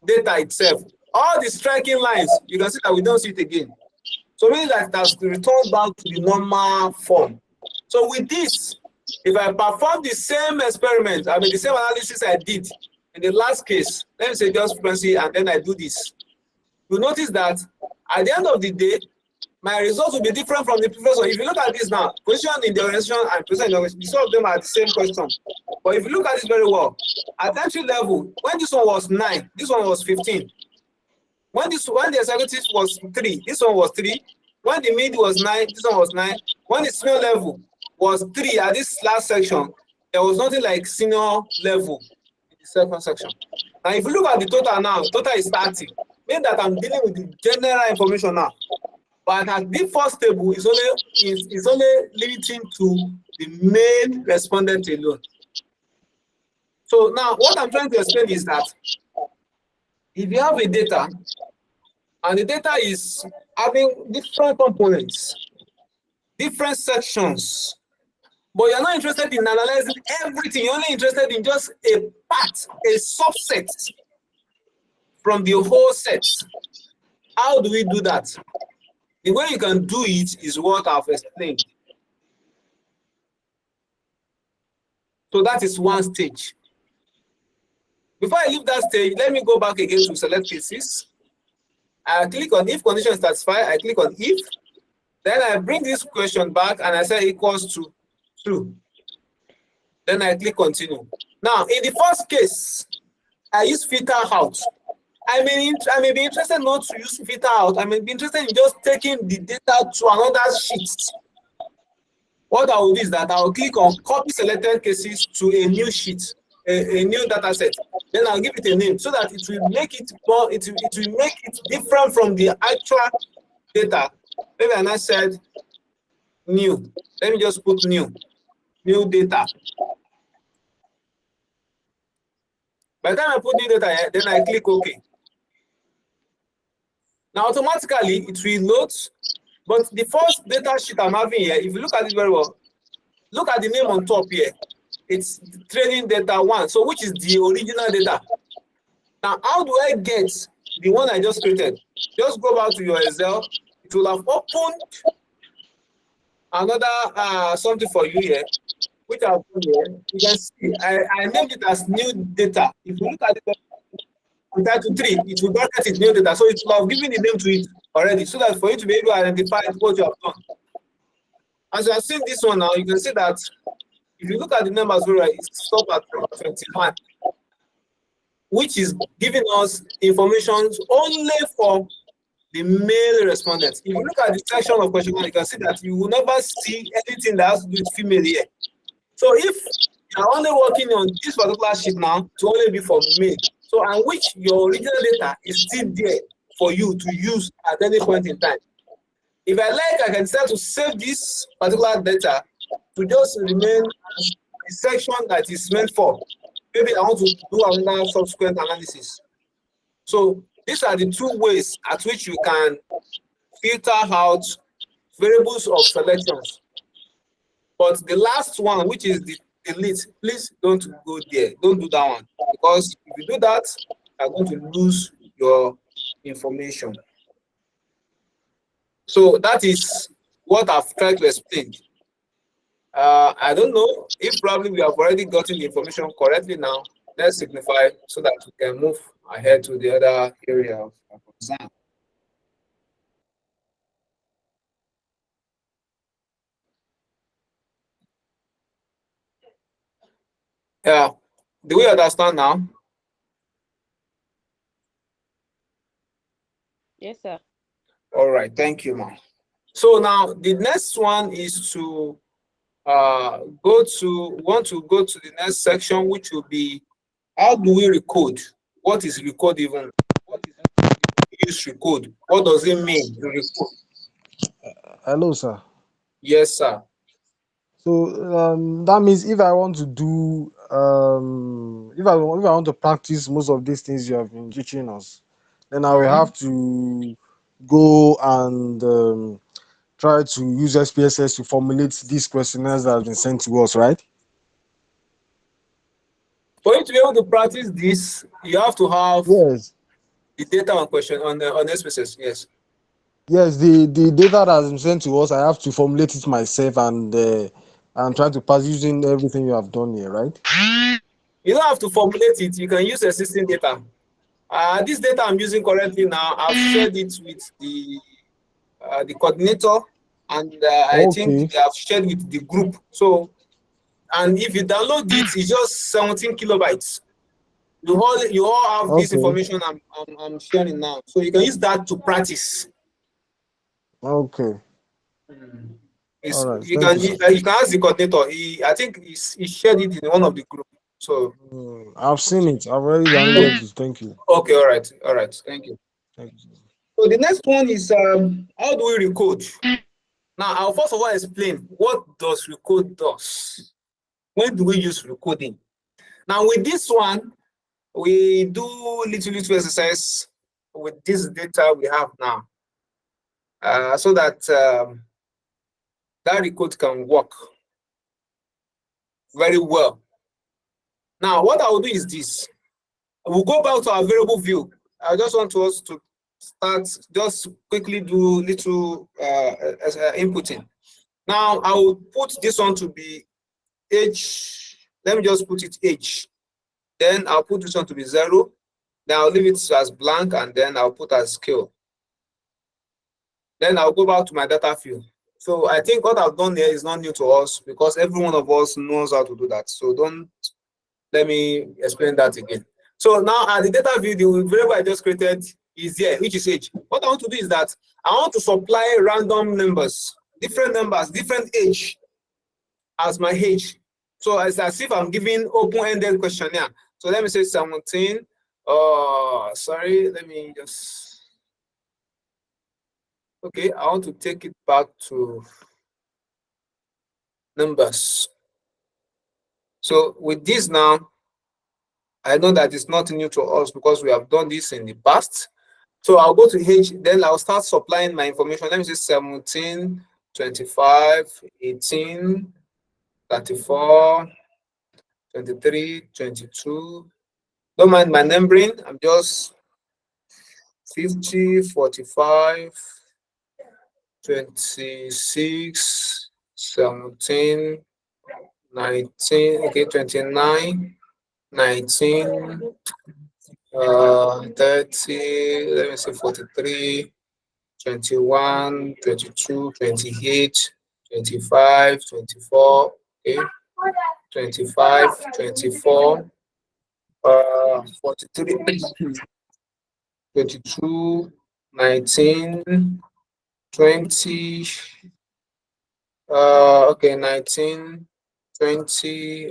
data itself, all the striking lines, you can see that we don't see it again. So meaning that it has returned back to the normal form. So with this, if I perform the same experiment, I mean the same analysis I did in the last case, let me say just frequency, and then I do this, you notice that at the end of the day, my results will be different from the previous one. If you look at this now, position in the organization and position in the organization, some of them are the same question. But if you look at this very well, at entry level, when this one was 9, this one was 15. When the executive was 3, this one was 3. When the mid was 9, this one was 9. When the senior level was 3 at this last section, there was nothing like senior level in the second section. Now, if you look at the total now, total is 30. Meaning that I'm dealing with the general information now. But at the first table is only limiting to the main respondent alone. So now what I'm trying to explain is that if you have a data and the data is having different components, different sections, but you're not interested in analyzing everything, you're only interested in just a part, a subset from the whole set. How do we do that? The way you can do it is what I've explained. So that is one stage. Before I leave that stage, let me go back again to select cases. I click on if condition is satisfied, I click on if. Then I bring this question back and I say equals to true. Then I click continue. Now, in the first case, I use filter out. I may be interested not to use filter out. I may be interested in just taking the data to another sheet. What I will do is that I will click on copy selected cases to a new sheet, a new data set. Then I'll give it a name so that it will make it more, it will make it different from the actual data. Maybe I said new. Let me just put new data. By the time I put new data here, then I click OK. Now, automatically, it will load, but the first data sheet I'm having here, if you look at it very well, look at the name on top here. It's training data 1, so which is the original data. Now, how do I get the one I just created? Just go back to your Excel. It will have opened another something for you here, which I've done here. You can see, I named it as new data. If you look at it, compared to 3, it will bracket it new data. So it will have given the name to it already, so that for you to be able to identify what you have done. As you have seen this one now, you can see that if you look at the numbers very right, it stops at 21. which is giving us information only for the male respondents. If you look at the section of question 1, you can see that you will never see anything that has to do with female here. So if you're only working on this particular sheet now to only be for male, so and which your original data is still there for you to use at any point in time. If I like, I can decide to save this particular data to just remain the section that is meant for. Maybe I want to do another subsequent analysis. So these are the two ways at which you can filter out variables of selections. But the last one, which is the delete, please don't go there. Don't do that one. Because if you do that, you're going to lose your information. So that is what I've tried to explain. I don't know if probably we have already gotten the information correctly now. Let's signify so that we can move ahead to the other area of concern. Yeah, do we understand now? Yes, sir. All right, thank you, ma'am. So now the next one is to want to go to the next section, which will be how do we recode? What is recode even? What is use recode? What does it mean to recode? Hello, sir. Yes, sir. So that means if I want to do if I want to practice most of these things you have been teaching us, then I will have to go and try to use SPSS to formulate these questionnaires that have been sent to us, right? For you to be able to practice this, you have to have Yes. the data on question on SPSS. Yes. Yes, the data that has been sent to us, I have to formulate it myself and try to pass using everything you have done here, right? You don't have to formulate it. You can use existing data. This data I'm using currently now, I've shared it with the coordinator, and I think they have shared with the group. So, and if you download it, it's just 17 kilobytes. You all have this information I'm sharing now, so you can use that to practice. Okay. All right. You can ask the coordinator. I think he shared it in one of the group. So I've seen it. I've already downloaded it. Thank you. Okay. All right. Thank you. Thank you. So the next one is how do we recode? Now, I'll first of all explain what does recode does. When do we use recoding? Now, with this one, we do little exercise with this data we have now, so that that recode can work very well. Now, what I will do is this. We'll go back to our variable view. I just want us to start, just quickly do little inputting. Now, I will put this one to be age. Let me just put it age. Then I'll put this one to be 0. Then I'll leave it as blank, and then I'll put as scale. Then I'll go back to my data field. So I think what I've done here is not new to us because every one of us knows how to do that. So don't let me explain that again. So now at the data view, the variable I just created is here, which is age. What I want to do is that I want to supply random numbers, different age as my age. So it's as if I'm giving open-ended questionnaire. So let me say 17. Sorry, let me just. Okay, I want to take it back to numbers. So with this now, I know that it's not new to us because we have done this in the past. So I'll go to age, then I'll start supplying my information. Let me say 17, 25, 18, 34, 23, 22. Don't mind my numbering. I'm just 50, 45, 26, 17, 19, okay, 29, 19, 30, let me say 43, 21, 22, 28, 25, 24, okay, 25, 24, 43, 22, 19, 20, okay, 19, 20,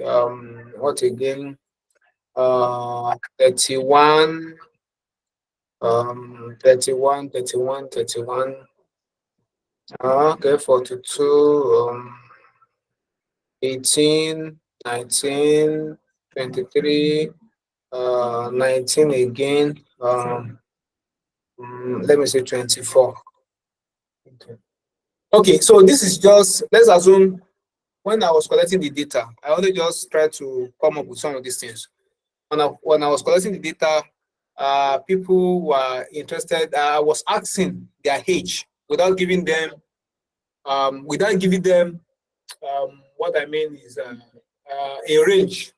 what again? 31, 31, 31, 31. Okay, 42, 18, 19, 23, 19 again. Let me say 24. Okay. Okay, so this is just, let's assume when I was collecting the data, I only just tried to come up with some of these things. When I was collecting the data, people were interested. I was asking their age without giving them, what I mean is a range.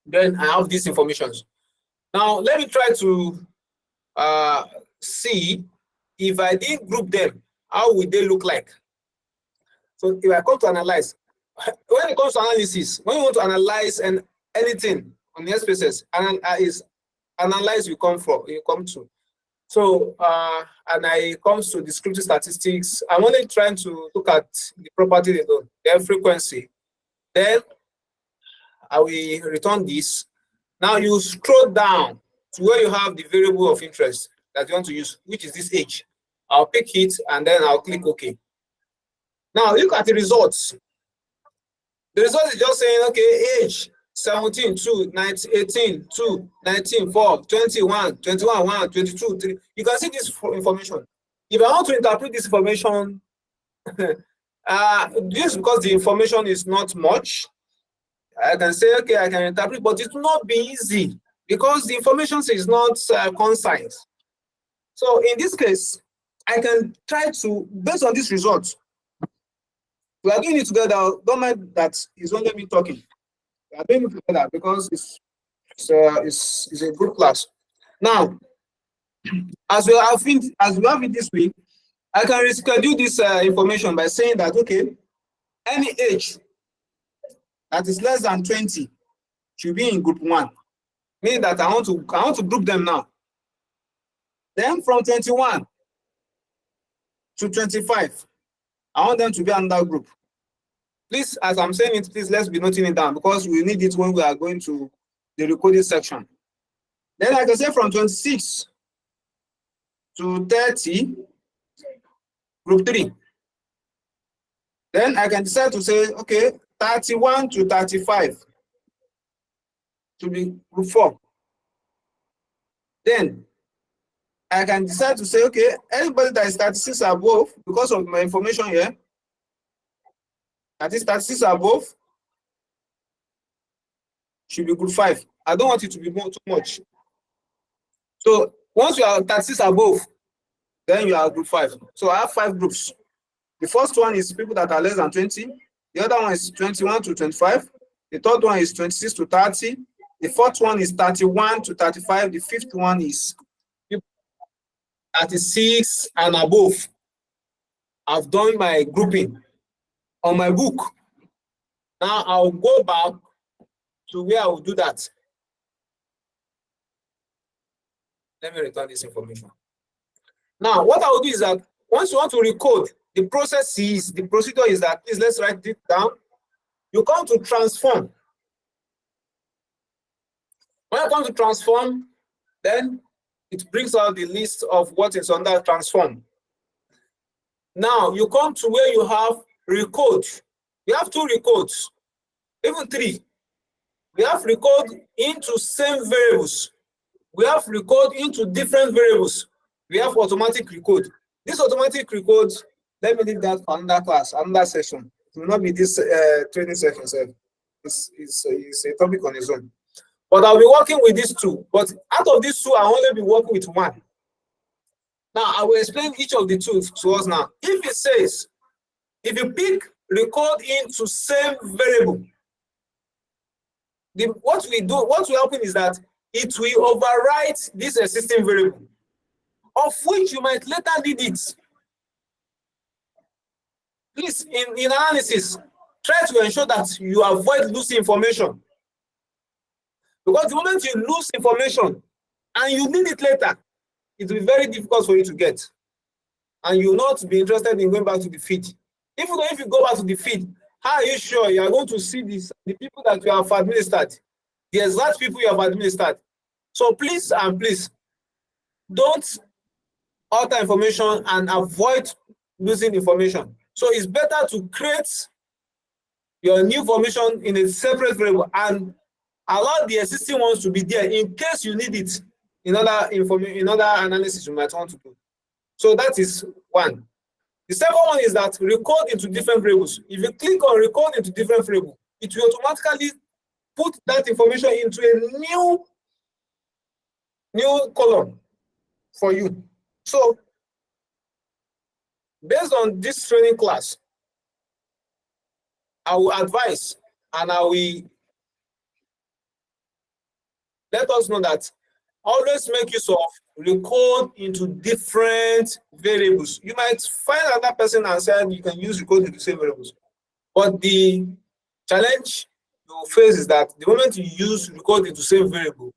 Then I have these informations. Now let me try to see if I didn't group them, how would they look like? So if I come to analyze, when it comes to analysis, when you want to analyze anything on the SPSS, is analyze you come to. So and it comes to descriptive statistics, I'm only trying to look at the property alone, their frequency. Then I will return this. Now you scroll down to where you have the variable of interest that you want to use, which is this age. I'll pick it and then I'll click OK. Now look at the results. The result is just saying, okay, age 17, 2, 19, 18, 2, 19, 4, 21, 21, 1, 22, 3. You can see this information. If I want to interpret this information, just because the information is not much, I can say, okay, I can interpret, but it will not be easy because the information is not concise. So in this case, I can try to, based on this result, we are doing it together. Don't mind that it's only me talking. We are doing it together because it's a group class. Now, as we have it this week, I can reschedule this information by saying that, okay, any age that is less than 20 should be in group 1. Meaning that I want to group them now. Then from 21 to 25, I want them to be another group. Please, as I'm saying it, please let's be noting it down because we need it when we are going to the recording section. Then I can say from 26 to 30, group 3. Then I can decide to say, okay, 31 to 35 to be group 4. Then I can decide to say, okay, anybody that is 36 above, because of my information here, that is 36 above, should be group 5. I don't want it to be too much. So once you are 36 above, then you are group 5. So I have 5 groups. The first one is people that are less than 20. The other one is 21 to 25. The third one is 26 to 30. The fourth one is 31 to 35. The fifth one is 36 and above. I've done my grouping on my book. Now I'll go back to where I will do that. Let me return this information. Now, what I will do is that once you want to recode, the procedure is that, please let's write it down. You come to transform. When you come to transform, then it brings out the list of what is under transform. Now you come to where you have recode. We have 2 recodes, even 3. We have recode into same variables. We have recode into different variables. We have automatic recode. This automatic recode, let me leave that for another class, another session. It will not be this training session. It's a topic on its own. But I'll be working with these 2. But out of these 2, I'll only be working with 1. Now, I will explain each of the 2 to us now. If it says, if you pick record into same variable, what will happen is that it will overwrite this existing variable, of which you might later need it. Please, in analysis, try to ensure that you avoid losing information. Because the moment you lose information and you need it later, it will be very difficult for you to get. And you will not be interested in going back to the feed. Even though if you go back to the feed, how are you sure you are going to see the people that you have administered, the exact people you have administered? So please and please, don't alter information and avoid losing information. So it's better to create your new information in a separate variable and allow the existing ones to be there in case you need it in other analysis you might want to do. So that is one. The second one is that record into different variables. If you click on record into different variable, it will automatically put that information into a new column for you. So based on this training class, I will advise and I will let us know that always make use of record into different variables. You might find another person and say you can use record into the same variables. But the challenge you will face is that the moment you use record into the same variable,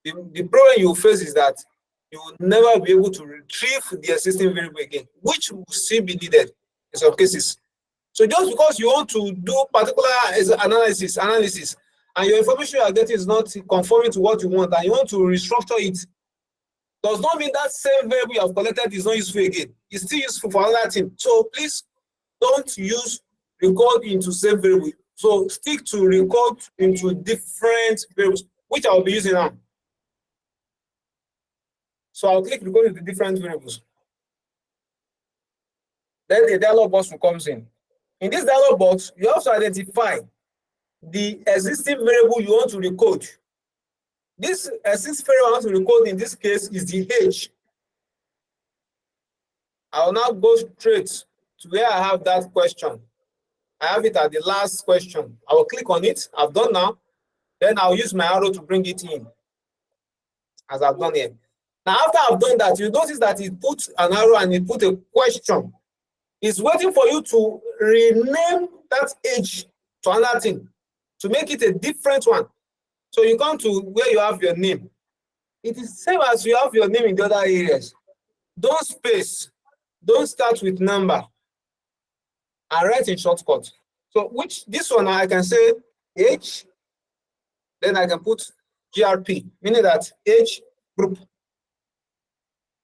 the problem you will face is that you will never be able to retrieve the existing variable again, which will still be needed in some cases. So just because you want to do particular analysis, and your information you are getting is not conforming to what you want, and you want to restructure it, does not mean that same variable you have collected is not useful again. It's still useful for another thing. So please don't use record into same variable. So stick to record into different variables, which I will be using now. So I'll click record into different variables. Then a dialog box will come in. In this dialog box, you have to identify the existing variable you want to record. This existing variable I want to record in this case is the age. I will now go straight to where I have that question. I have it at the last question. I will click on it. I've done now. Then I'll use my arrow to bring it in, as I've done here. Now, after I've done that, you notice that it puts an arrow and it put a question. It's waiting for you to rename that age to another thing, to make it a different one. So you come to where you have your name. It is same as you have your name in the other areas. Don't space, don't start with number, and write in shortcut. So this one I can say age, then I can put GRP, meaning that age group.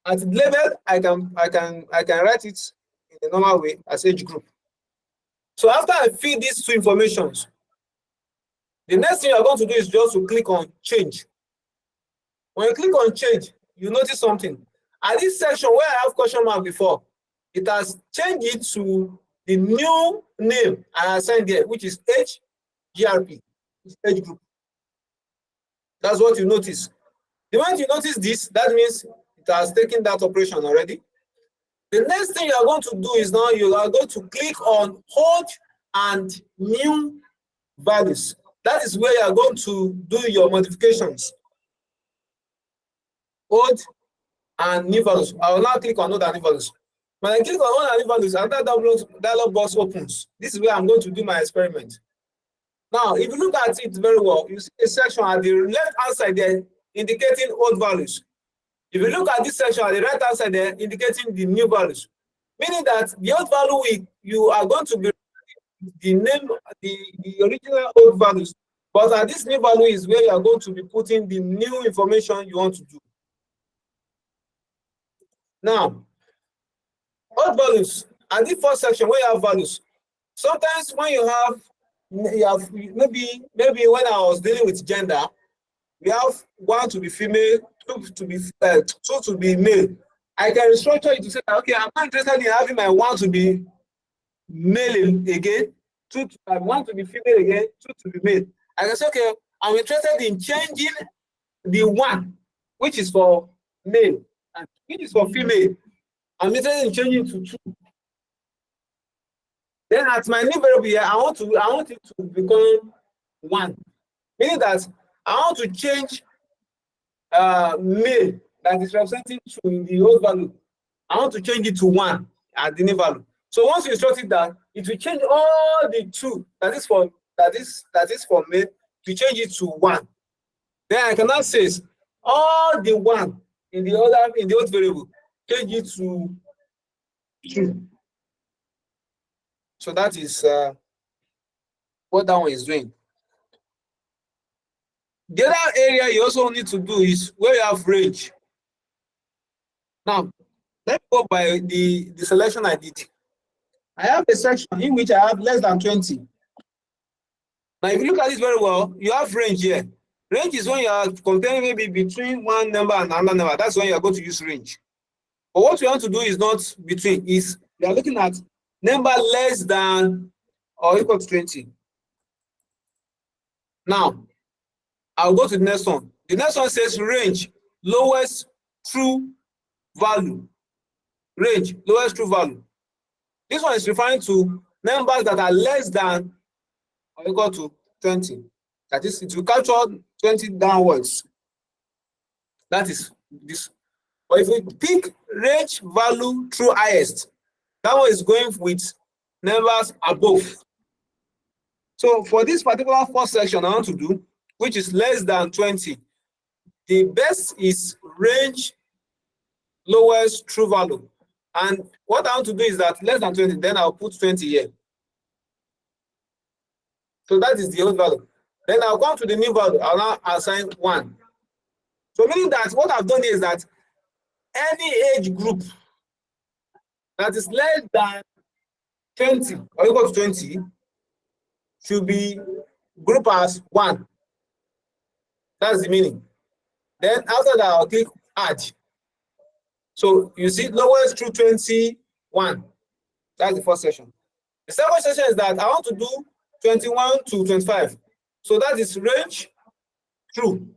At label, I can write it in the normal way as age group. So after I feed these two informations, the next thing you're going to do is just to click on change. When you click on change, you notice something. At this section where I have question mark before, it has changed it to the new name I assigned there, which is HGRP, age group. That's what you notice. The moment you notice this, that means it has taken that operation already. The next thing you are going to do is now you are going to click on old and new values. That is where you are going to do your modifications. Old and new values. I will now click on old and new values. When I click on old and new values, another dialog box opens. This is where I'm going to do my experiment. Now, if you look at it very well, you see a section at the left-hand side there indicating old values. If you look at this section at the right-hand side there indicating the new values, meaning that the old value you are going to be the name, the original old values, but at this new value is where you are going to be putting the new information you want to do. Now, old values, at the first section where you have values, sometimes when you have maybe when I was dealing with gender, we have one to be female, two to be male. I can restructure it to say, okay, I'm not interested in having my one to be male again, I want to be female again, two to be male. I can say, okay, I'm interested in changing the one, which is for male, and which is for female. I'm interested in changing to two. Then at my new variable here, I want it to become one, meaning that I want to change male that is representing two in the old value. I want to change it to one at the new value. So once you instruct it that, it will change all the two that is for male to change it to one. Then I cannot say all the one in the old variable, change it to true. So that is what that one is doing. The other area you also need to do is where you have range. Now, let's go by the selection I did. I have a section in which I have less than 20. Now, if you look at it very well, you have range here. Range is when you are comparing maybe between one number and another number. That's when you are going to use range. But what we want to do is not between, is we are looking at number less than or equal to 20. Now, I'll go to the next one. The next one says range, lowest true value. Range, lowest true value. This one is referring to numbers that are less than or equal to 20. That is, it will capture 20 downwards. That is this. But if we pick range value true highest, that one is going with numbers above. So for this particular first section I want to do, which is less than 20, the best is range lowest true value. And what I want to do is that less than 20, then I'll put 20 here. So that is the old value. Then I'll come to the new value. I'll now assign 1. So meaning that what I've done here is that any age group that is less than 20 or equal to 20 should be grouped as 1. That's the meaning. Then after that, I'll click add. So you see lowest through 21. That's the first section. The second section is that I want to do 21 to 25. So that is range true.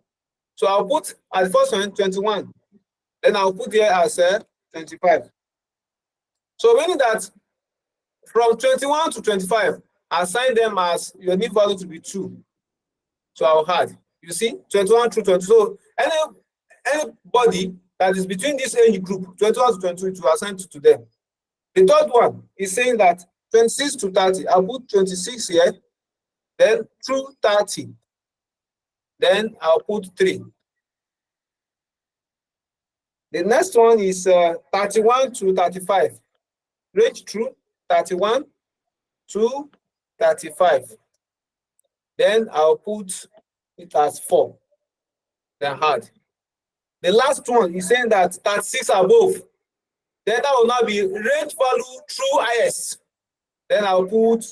So I'll put at the first one 21. Then I'll put here as 25. So meaning that from 21 to 25, assign them as your new value to be 2. So I'll add. You see, 21 to 20. So anybody that is between this age group, 21 to 22, to assign to them. The third one is saying that 26 to 30. I'll put 26 here, then through 30. Then I'll put 3. The next one is 31 to 35. Range through 31 to 35. Then I'll put it as 4. Then add. The last one is saying that 36 above. Then that will now be range value true highest. Then I'll put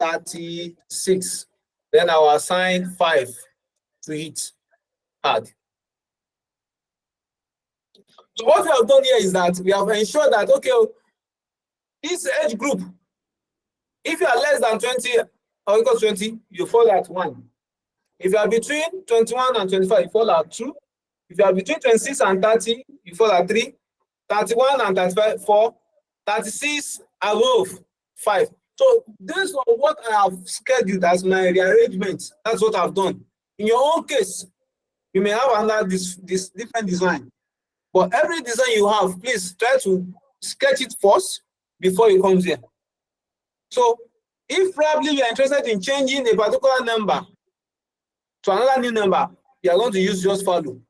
36. Then I'll assign 5 to it. Add. So what we have done here is that we have ensured that, okay, this age group, if you are less than 20 or equal to 20, you fall at 1. If you are between 21 and 25, you fall at 2. If you are between 26 and 30, you fall at 3. 31 and 35, 4. 36 above, 5. So this is what I have scheduled as my rearrangement. That's what I've done. In your own case, you may have another this different design. But every design you have, please try to sketch it first before you come here. So if probably you are interested in changing a particular number to another new number, you are going to use just value.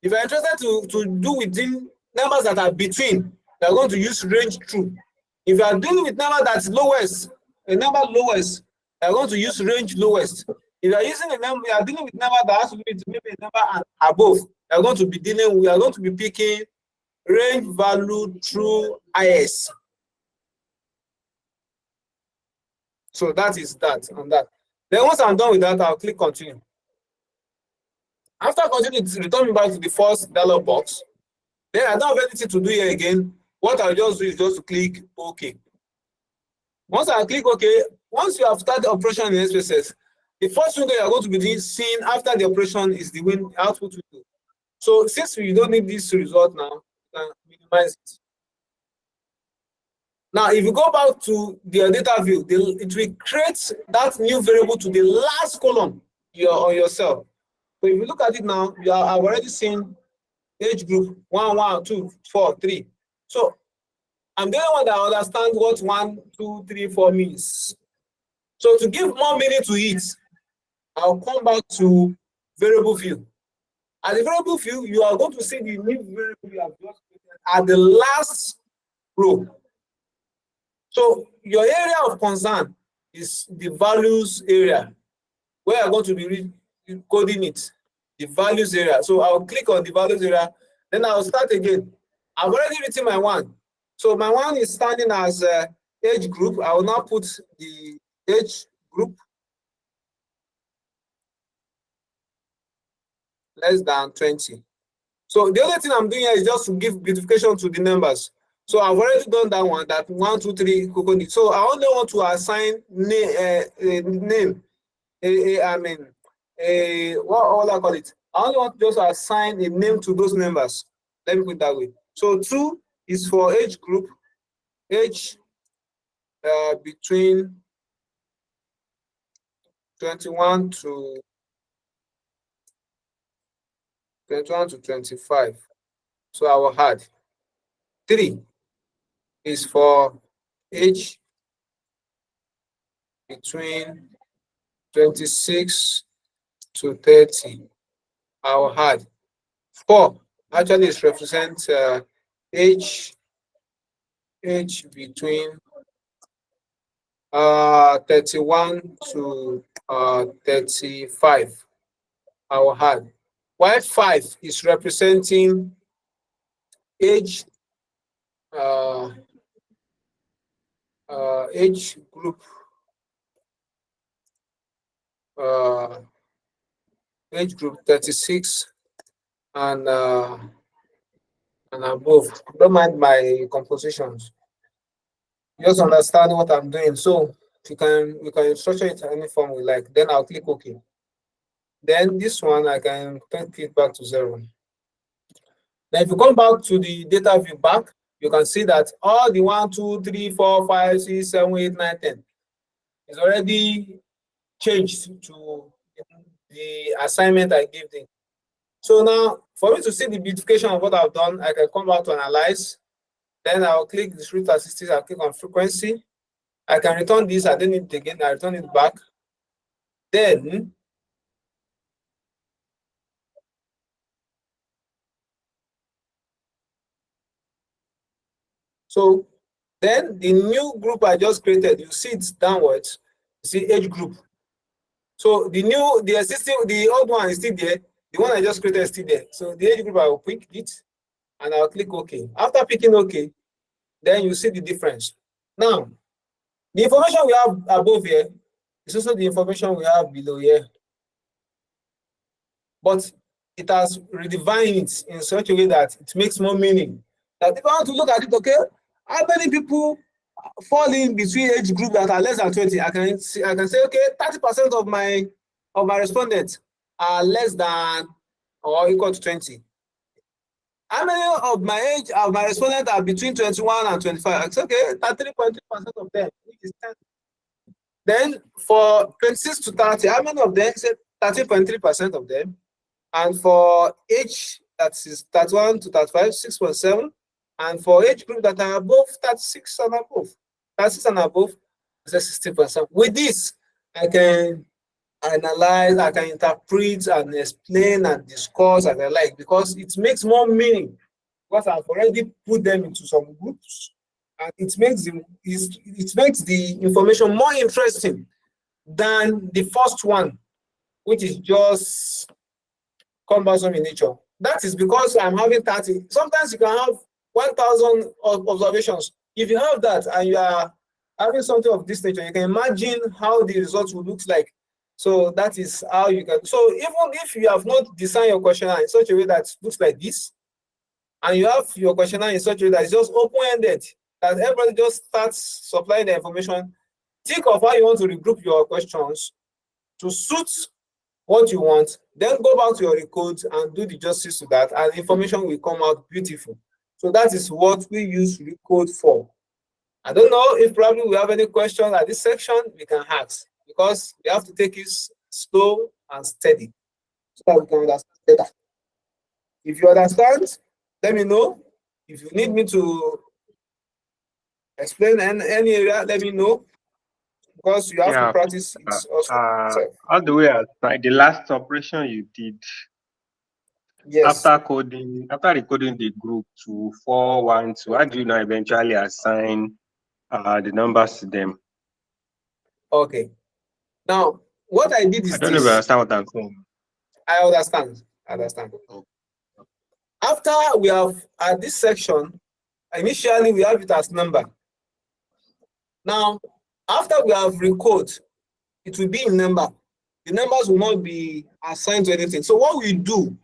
If you are interested to do within numbers that are between, you are going to use range true. If you are dealing with number that's lowest, a number lowest, you are going to use range lowest. If you are using a number, you are dealing with number that has to be maybe a number above, you are going to be we are going to be picking range value true highest. So that is that and that. Then once I'm done with that, I'll click continue. After continue, it's return me back to the first dialog box. Then I don't have anything to do here again. What I'll just do is just to click OK. Once I click OK, once you have started the operation in SPSS, the first window you're going to be seeing after the operation is the output window. So since we don't need this result now, you can minimize it. Now, if you go back to the data view, it will create that new variable to the last column on your cell. So if you look at it now, you have already seen age group 1, 1, 2, 4, 3. So I'm the only one that understands what 1, 2, 3, 4 means. So to give more meaning to it, I'll come back to variable view. At the variable field, you are going to see the new variable you have just created at the last row. So your area of concern is the values area, where I'm going to be coding it, the values area. So I'll click on the values area, then I'll start again. I've already written my one. So my one is standing as age group. I will now put the age group less than 20. So the other thing I'm doing here is just to give beautification to the numbers. So I've already done that one, that 1, 2, 3 coconut. So I only want to assign name. What I call it? I only want to just assign a name to those numbers. Let me put it that way. So 2 is for age group, age between 21 to 25. So I will add 3 is for age between 26 to 30. I will add 4. Actually, it represents age between 31 to 35. I will add. While 5 is representing age age group age group 36 and above. Don't mind my compositions. Just understand what I'm doing. So we can structure it in any form we like. Then I'll click OK. Then this one I can take it back to 0. Then if you come back to the data view back, you can see that all the 1, 2, 3, 4, 5, 6, 7, 8, 9, 10 is already changed to the assignment I gave them. So now, for me to see the beautification of what I've done, I can come back to analyze. Then I'll click discrete statistics, I'll click on frequency. I can return this, I don't need it again, I return it back. Then the new group I just created, you see it's downwards, you see age group. So the old one is still there, the one I just created is still there. So the age group, I will pick it and I'll click OK. After picking OK, then you see the difference. Now, the information we have above here is also the information we have below here. But it has redefined it in such a way that it makes more meaning. That if I want to look at it, okay, how many people fall in between age group that are less than 20? I can say, okay, 30% of my respondents are less than or equal to 20. How many of my respondents are between 21 and 25? It's okay, 33.3% of them, which is 10. Then for 26 to 30, how many of them? Say 30.3% of them. And for age that is 31 to 35, 6.7. And for age group that are above 36 and above, 36 and above, 16%. With this, I can analyze, I can interpret and explain and discuss as I like, because it makes more meaning. Because I've already put them into some groups, and it makes the information more interesting than the first one, which is just cumbersome in nature. That is because I'm having 30. Sometimes you can have 1,000 observations. If you have that and you are having something of this nature, you can imagine how the results will look like. So that is how you can. So even if you have not designed your questionnaire in such a way that looks like this, and you have your questionnaire in such a way that is just open-ended, that everybody just starts supplying the information, think of how you want to regroup your questions to suit what you want, then go back to your records and do the justice to that, and information will come out beautiful. So that is what we use recode for. I don't know if probably we have any questions at this section, we can ask, because we have to take it slow and steady so that we can understand better. If you understand, let me know. If you need me to explain any area, let me know, because you have to practice it also. All the way outside, the last operation you did, Yes. After recoding the group to 412, how do you now eventually assign the numbers to them? Okay. Now, what I did I is don't know if you this. understand what I'm saying. I understand. Oh. After we have at this section, initially we have it as number. Now, after we have recode, it will be in number. The numbers will not be assigned to anything. So what we do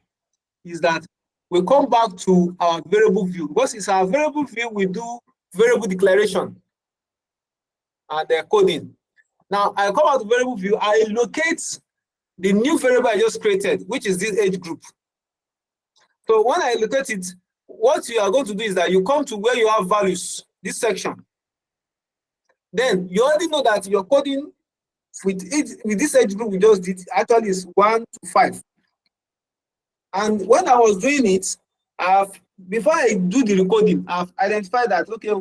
is that we come back to our variable view. Because it's our variable view, we do variable declaration and the coding. Now, I come out to variable view, I locate the new variable I just created, which is this age group. So when I locate it, what you are going to do is that you come to where you have values, this section. Then you already know that your coding with this age group we just did actually is 1 to 5. And when I was doing it, before I do the recording, I've identified that okay,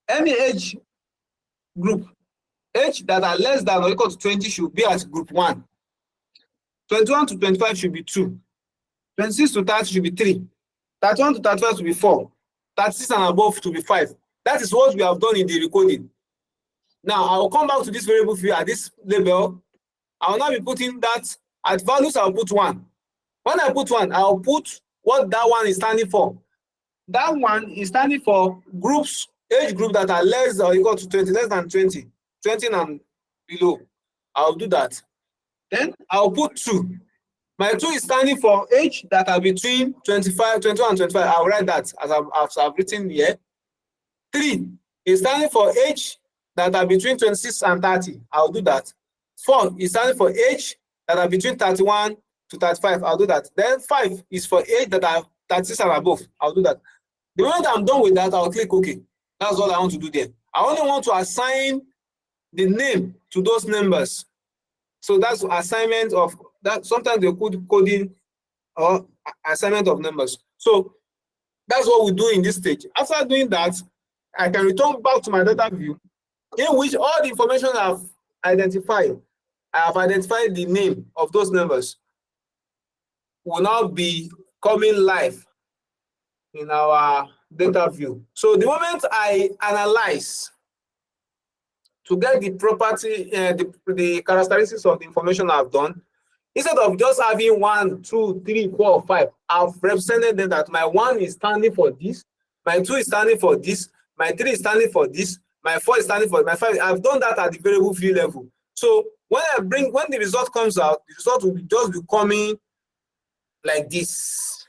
any age group, age that are less than or equal to 20 should be at group 1. 21 to 25 should be 2. 26 to 30 should be 3. 31 to 35 should be 4. 36 and above to be 5. That is what we have done in the recording. Now, I will come back to this variable field at this label. I will now be putting that at values, I'll put 1. When I put 1, I'll put what that one is standing for. That one is standing for groups, age group that are less or equal to 20, less than 20, 20 and below. I'll do that. Then I'll put 2. My 2 is standing for age that are between 21 and 25. I'll write that as I've written here. 3 is standing for age that are between 26 and 30. I'll do that. 4 is standing for age that are between 31 to 35. I'll do that. Then 5 is for age that are 36 and above. I'll do that. The moment I'm done with that, I'll click OK. That's all I want to do there. I only want to assign the name to those numbers. So that's assignment of that. Sometimes they could coding or assignment of numbers. So that's what we do in this stage. After doing that, I can return back to my data view in which all the information I've identified, I have identified the name of those numbers will now be coming live in our data view. So the moment I analyze to get the property, the characteristics of the information I've done, instead of just having 1, 2, 3, 4, 5, I've represented them that my 1 is standing for this, my 2 is standing for this, my 3 is standing for this, my 4 is standing for my 5. I've done that at the variable view level. So when the result comes out, the result will just be coming like this.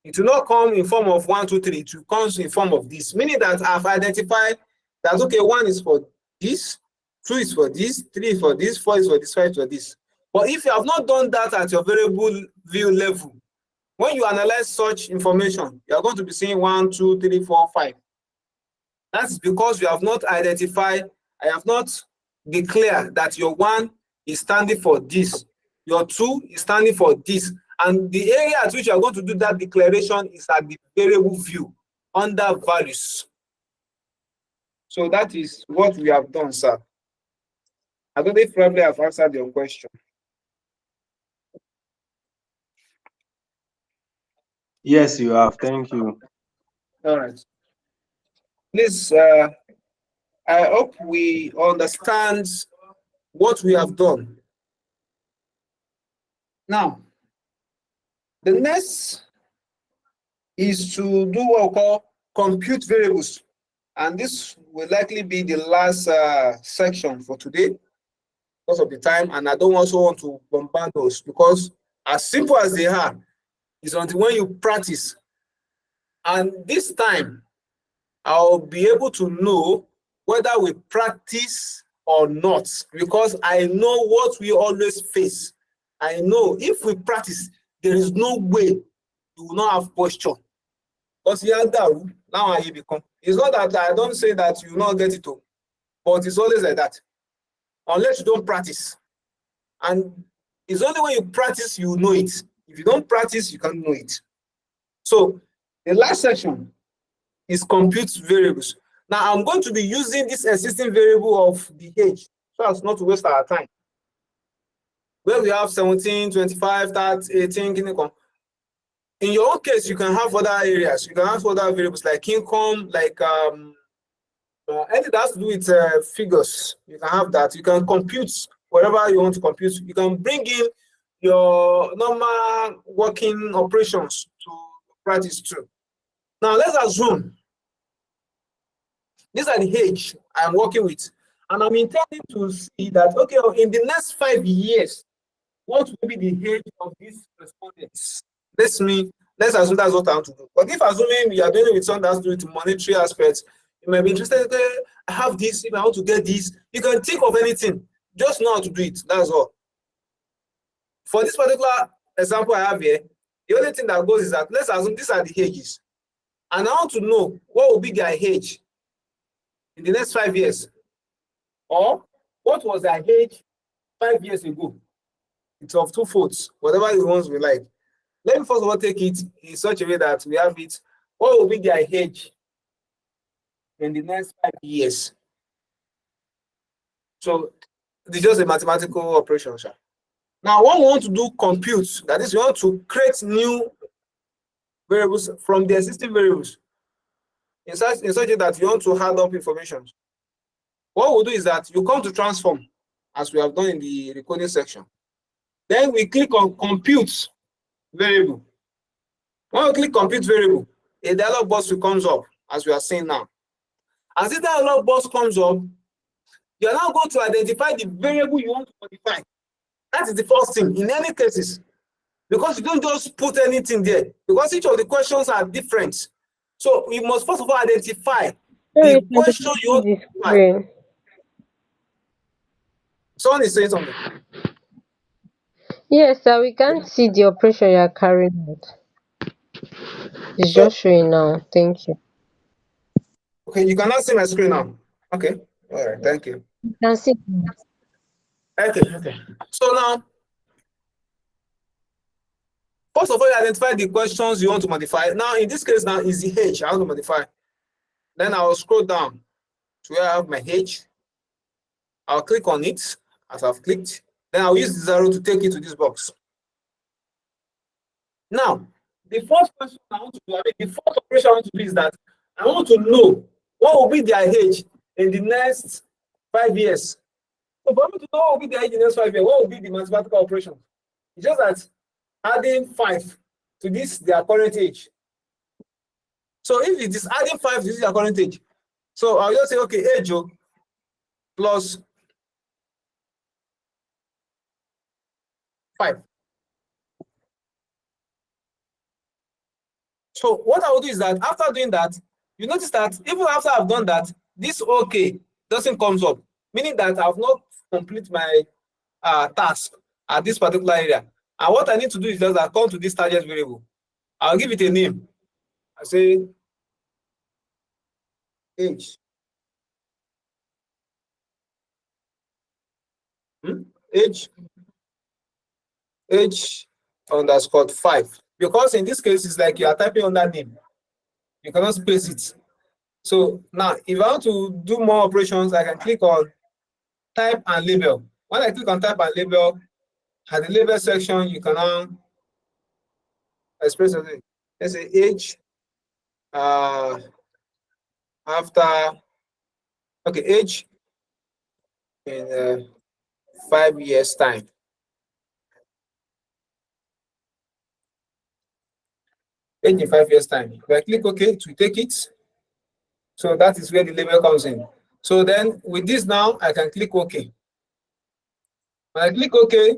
It will not come in form of 1, 2, 3. It will come in form of this, meaning that I've identified that okay, 1 is for this, 2 is for this, 3 is for this, 4 is for this, 5 is for this. But if you have not done that at your variable view level, when you analyze such information, you are going to be seeing 1, 2, 3, 4, 5. That's because you have not identified, I have not declared that your 1 is standing for this, your 2 is standing for this. And the area at which you are going to do that declaration is at the variable view under values. So that is what we have done, sir. I don't know if probably I've answered your question. Yes, you have. Thank you. All right. Please, I hope we understand what we have done. Now, the next is to do what we call compute variables. And this will likely be the last section for today because of the time. And I don't also want to bombard those because as simple as they are, it's until when you practice. And this time, I'll be able to know whether we practice or not because I know what we always face. I know if we practice, there is no way you will not have posture. Because now I become. It's not that I don't say that you will not get it, but it's always like that. Unless you don't practice. And it's only when you practice you know it. If you don't practice, you can't know it. So the last section is compute variables. Now I'm going to be using this existing variable of the age so as not to waste our time. Where we have 17, 25, 30, 18, in your own case, you can have other areas. You can have other variables like income, like anything that has to do with figures. You can have that. You can compute whatever you want to compute. You can bring in your normal working operations to practice too. Now let's assume these are the age I'm working with, and I'm intending to see that, okay, in the next 5 years, what will be the age of these respondents? Let's assume that's what I want to do. But if assuming you are dealing with something that's to do with monetary aspects, you might be interested, okay, I have this, if I want to get this, you can think of anything, just know how to do it, that's all. For this particular example I have here, the only thing that goes is that let's assume these are the ages. And I want to know what will be their age in the next 5 years. Or what was their age 5 years ago? It's of two folds, whatever the ones we like. Let me first of all take it in such a way that we have it. What will be their age in the next 5 years? So it's just a mathematical operation. Now, when we want to do compute, that is, we want to create new variables from the existing variables in such a way that you want to add up information. What we'll do is that you come to transform, as we have done in the recording section. Then we click on compute variable. When we click compute variable, a dialog box will comes up, as we are seeing now. As this dialog box comes up, you are now going to identify the variable you want to modify. That is the first thing in any cases, because you don't just put anything there, because each of the questions are different. So you must first of all identify Sorry, the can question you you want see to the modify. screen? Someone is saying something. Yes, sir, we can't see the operation you are carrying out. It's So just showing now. Thank you. okay, you cannot see my screen now. Okay, all right, thank you. You can see. Okay. So now, first of all, you identify the questions you want to modify. Now, in this case, now is the age I want to modify. Then I will scroll down to where I have my age. I'll click on it as I've clicked. Then I'll use the 0 to take it to this box. Now, the first question I want to do, the first operation I want to do is that I want to know what will be their age in the next 5 years. So for me to know what will be their age in the next 5 years, what will be the mathematical operation? It's just that adding 5 to this their current age. So if it is adding 5 to this their current age, so I'll just say, okay, age plus 5. So what I will do is that after doing that, you notice that even after I've done that, this okay doesn't comes up, meaning that I've not complete my task at this particular area. And what I need to do is just that come to this target variable. I'll give it a name. I say age. Age underscore 5. Because in this case, it's like you are typing on that name. You cannot space it. So now, if I want to do more operations, I can click on type and label. When I click on type and label, at the label section, you can now express it. Let's say age after, okay, age in 5 years time. Age in 5 years time. If I click OK to take it, so that is where the label comes in. So then with this now, I can click OK. When I click OK,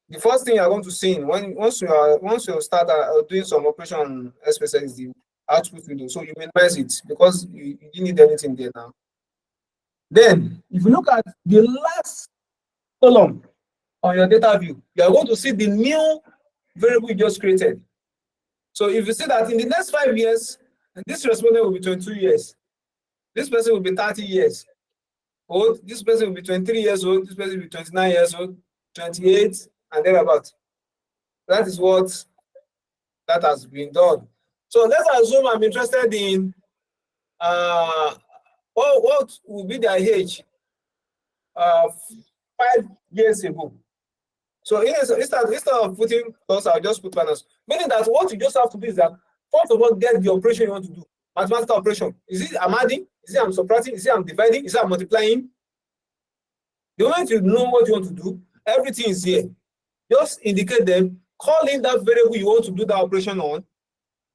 the first thing you're going to see once you start doing some operation on SPSS is the output window. So you minimize it because you didn't need anything there now. Then, if you look at the last column on your data view, you are going to see the new variable you just created. So if you see that in the next 5 years, this respondent will be 22 years. This person will be 30 years old. This person will be 23 years old. This person will be 29 years old, 28, and thereabout. That is what that has been done. So let's assume I'm interested in what will be their age 5 years ago. So instead of putting plus, I'll just put minus. Meaning that what you just have to do is that first of all, get the operation you want to do. Mathematical operation. Is it I'm adding? Is it I'm subtracting? Is it I'm dividing? Is it I'm multiplying? The moment you know what you want to do, everything is here. Just indicate them, call in that variable you want to do that operation on.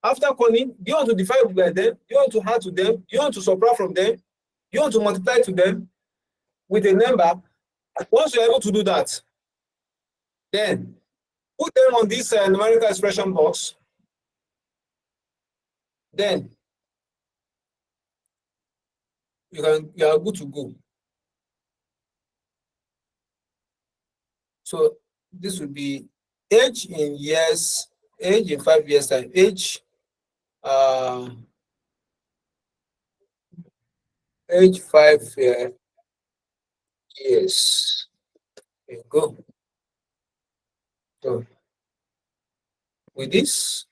After calling, do you want to divide by them? Do you want to add to them? Do you want to subtract from them? Do you want to multiply to them with a number? Once you're able to do that, then put them on this numerical expression box. Then you are good to go. So this would be age in years, age in 5 years time, age 5 years. There you go. So with this,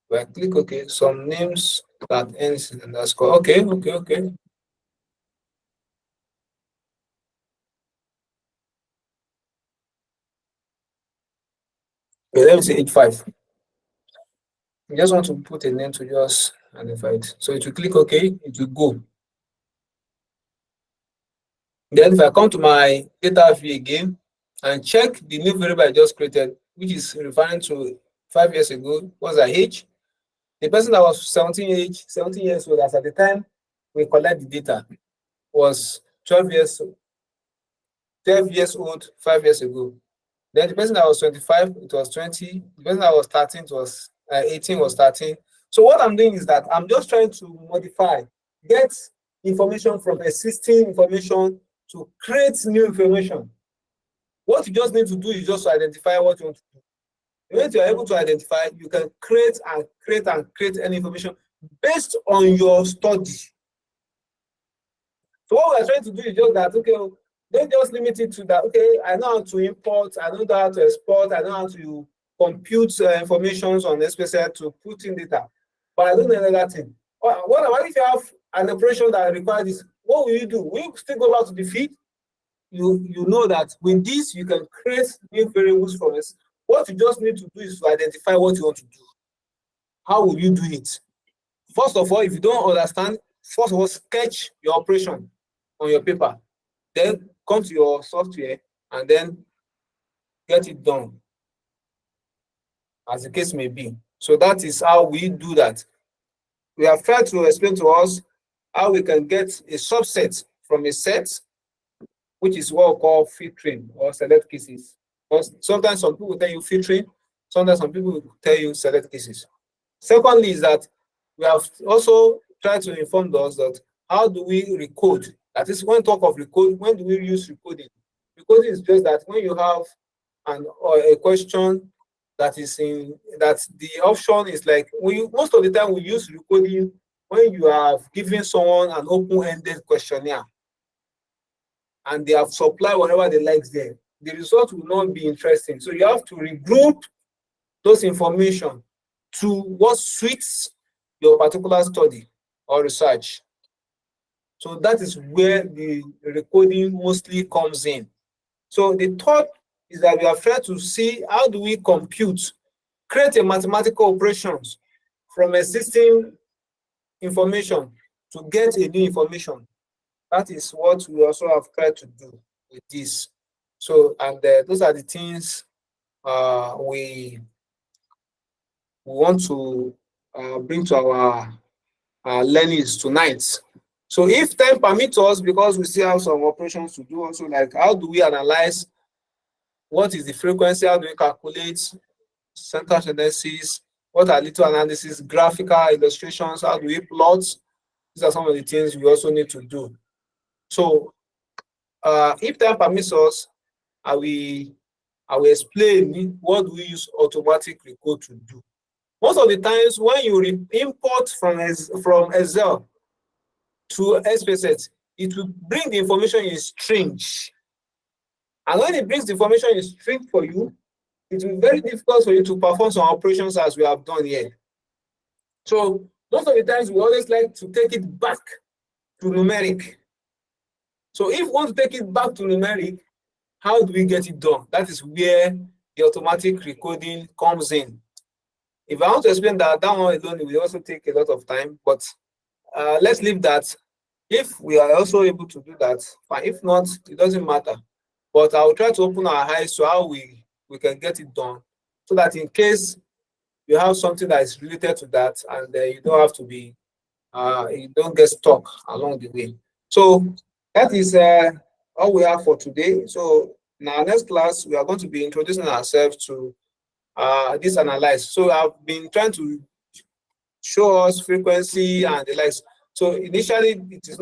if I click OK, some names that ends in underscore. Okay. Okay, let me say age 5. You just want to put a name to just identify it. So if you click OK, it will go. Then if I come to my data view again and check the new variable I just created, which is referring to 5 years ago, was our age. The person that was 17 years old as at the time we collect the data was 12 years old 5 years ago. Then the person that was 25, it was 20. The person that was 13, it was 18, was 13. So what I'm doing is that I'm just trying to modify, get information from existing information to create new information. What you just need to do is just to identify what you want to do. When you are able to identify, you can create any information based on your study. So what we are trying to do is just that, okay, don't just limit it to that, okay, I know how to import, I know how to export, I know how to compute information on SPSS to put in data, but I don't know another thing. What if you have an operation that requires this? What will you do? Will you still go back to the feed? You know that with this, you can create new variables from this. What you just need to do is to identify what you want to do. How will you do it? First of all, if you don't understand, first of all, sketch your operation on your paper. Then come to your software and then get it done, as the case may be. So that is how we do that. We have tried to explain to us how we can get a subset from a set, which is what we call filtering or select cases. Because sometimes some people tell you filtering, sometimes some people tell you select cases. Secondly is that we have also tried to inform us that how do we recode? That is, when we talk of recode, when do we use recoding? Recoding is just that when you have a question that is in that the option is like most of the time we use recoding when you have given someone an open-ended questionnaire and they have supplied whatever they like there. The result will not be interesting. So you have to regroup those information to what suits your particular study or research. So that is where the recoding mostly comes in. So the third is that we have tried to see how do we create a mathematical operations from existing information to get a new information. That is what we also have tried to do with this. So, and those are the things we want to bring to our learnings tonight. So if time permits us, because we still have some operations to do also, like how do we analyze what is the frequency, how do we calculate center tendencies, what are little analysis, graphical illustrations, how do we plot? These are some of the things we also need to do. So if time permits us, I will explain what we use automatic recode to do. Most of the times when you import from Excel to SPSS, it will bring the information in string. And when it brings the information in string for you, it will be very difficult for you to perform some operations as we have done here. So most of the times we always like to take it back to numeric. So if we want to take it back to numeric, How do we get it done? That is where the automatic recoding comes in. If I want to explain that, that one alone will also take a lot of time, but let's leave that. If we are also able to do that, fine. If not, it doesn't matter. But I'll try to open our eyes to how we can get it done, so that in case you have something that is related to that, and you don't have to be, you don't get stuck along the way. So that is all we have for today. So in our next class, we are going to be introducing ourselves to this analyze. So I've been trying to show us frequency and the likes. So initially, it's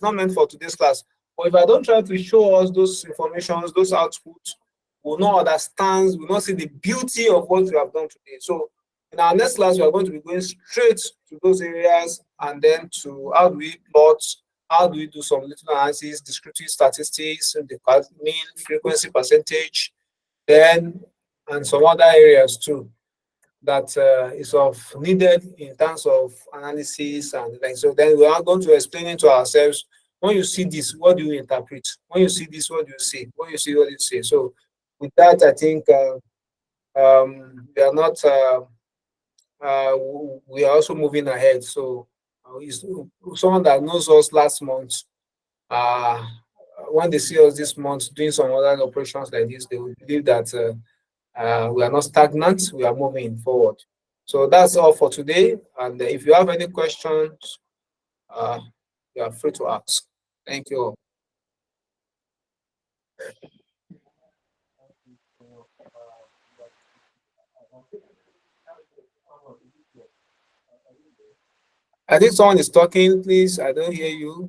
not meant for today's class. But if I don't try to show us those informations, those outputs, we'll not understand, we'll not see the beauty of what we have done today. So in our next class, we are going to be going straight to those areas, and then to how do we plot, how do we do some little analysis, descriptive statistics, the mean, frequency, percentage, then and some other areas too that is of needed in terms of analysis and like. So then we are going to explain it to ourselves. When you see this, what do you interpret? When you see this, what do you say? When you see what do you say? So with that, I think we are not. We are also moving ahead. So someone that knows us last month, when they see us this month doing some other operations like this, they will believe that we are not stagnant, we are moving forward. So that's all for today. And if you have any questions, you are free to ask. Thank you all. I think someone is talking, please. I don't hear you.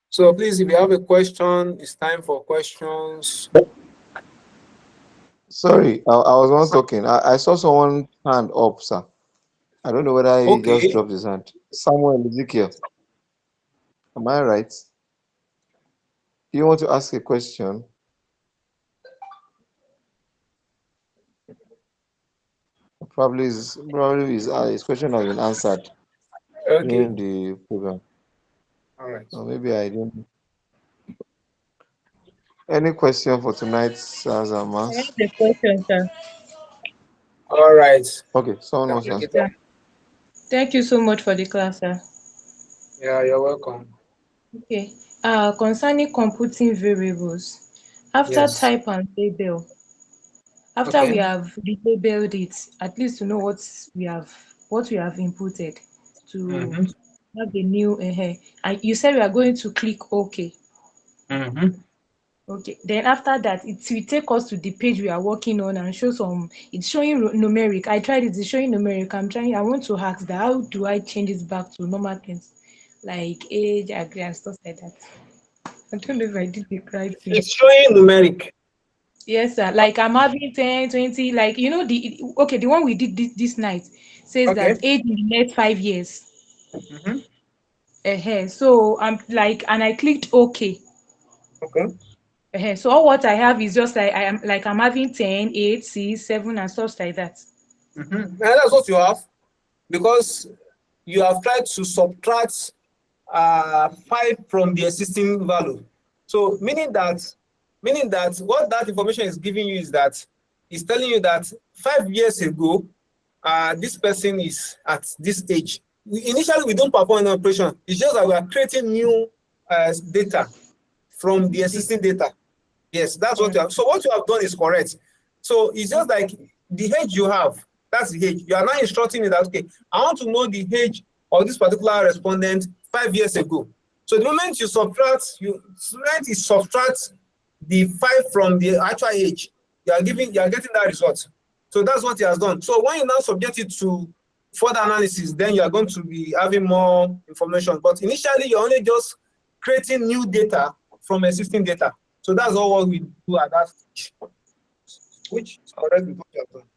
So please, if you have a question, it's time for questions. Sorry, I was not talking. I saw someone hand up, sir. I don't know whether he just Okay. dropped his hand. Samuel Ezekiel. Am I right? Do you want to ask a question? Probably his question has been answered Okay. during the program. All right. Or maybe I didn't. Any question for tonight's I Zama? have a question, sir. All right. Okay, someone Can wants to pick answer. it up. Thank you so much for the class, sir. Yeah, you're welcome. Okay. Concerning computing variables, after Yes. type and label, after we Okay. have relabeled it, at least to know what we have inputted to Mm-hmm. have a new and you said we are going to click OK. Mm-hmm. Okay. Then after that, it will take us to the page we are working on and show some. It's showing numeric. I tried it. It's showing numeric. I want to ask that. How do I change it back to normal things like age, agree, and stuff like that? I don't know if I did the right thing. It's showing numeric. Yes, sir. Like I'm having 10, 20, like the one we did this night says Okay. that age in the next 5 years. Mm-hmm. So I'm like, and I clicked OK. Okay. So all what I have is just like I'm having 10, 8, 6, 7, and stuff like that. Mm-hmm. And that's what you have, because you have tried to subtract 5 from the existing value. So meaning that what that information is giving you is that it's telling you that 5 years ago, this person is at this age. Initially, we don't perform an operation. It's just that we are creating new data from the existing data. Yes, that's what you have. So what you have done is correct. So it's just like the age you have, that's the age. You are now instructing it that, okay, I want to know the age of this particular respondent 5 years ago. So the moment you subtract the 5 from the actual age, you are getting that result. So that's what he has done. So when you now subject it to further analysis, then you are going to be having more information. But initially, you're only just creating new data from existing data. So that's all what we do at that stage, which is correct with what you have done.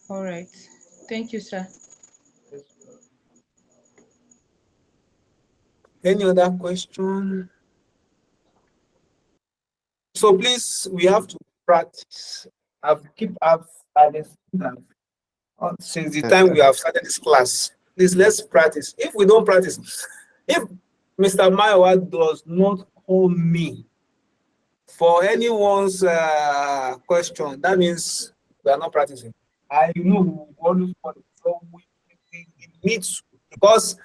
All right. Thank you, sir. Any other question? So please, we have to practice. Since the time we have started this class. Please, let's practice. If we don't practice, If Mr. Mayowa does not call me for anyone's question, that means we are not practicing. I know we will always call it. So we need to, because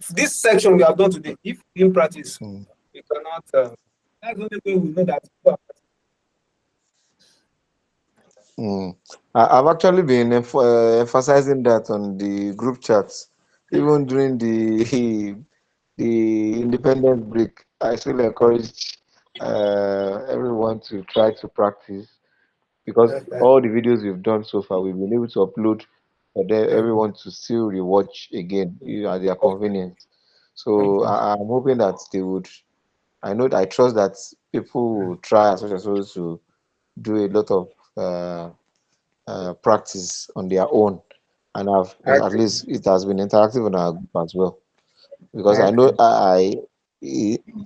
this section we have done today, if we didn't practice, we cannot. That's the only way we know that people are I've actually been emphasizing that on the group chats, even during the independence break. I still encourage everyone to try to practice, because practicing. all the videos we've done so far, we've been able to upload for everyone to still rewatch again, at their convenience. So I'm hoping that they would. I trust that people will try as much as possible to do a lot of practice on their own, and at least it has been interactive on our group as well. Because I know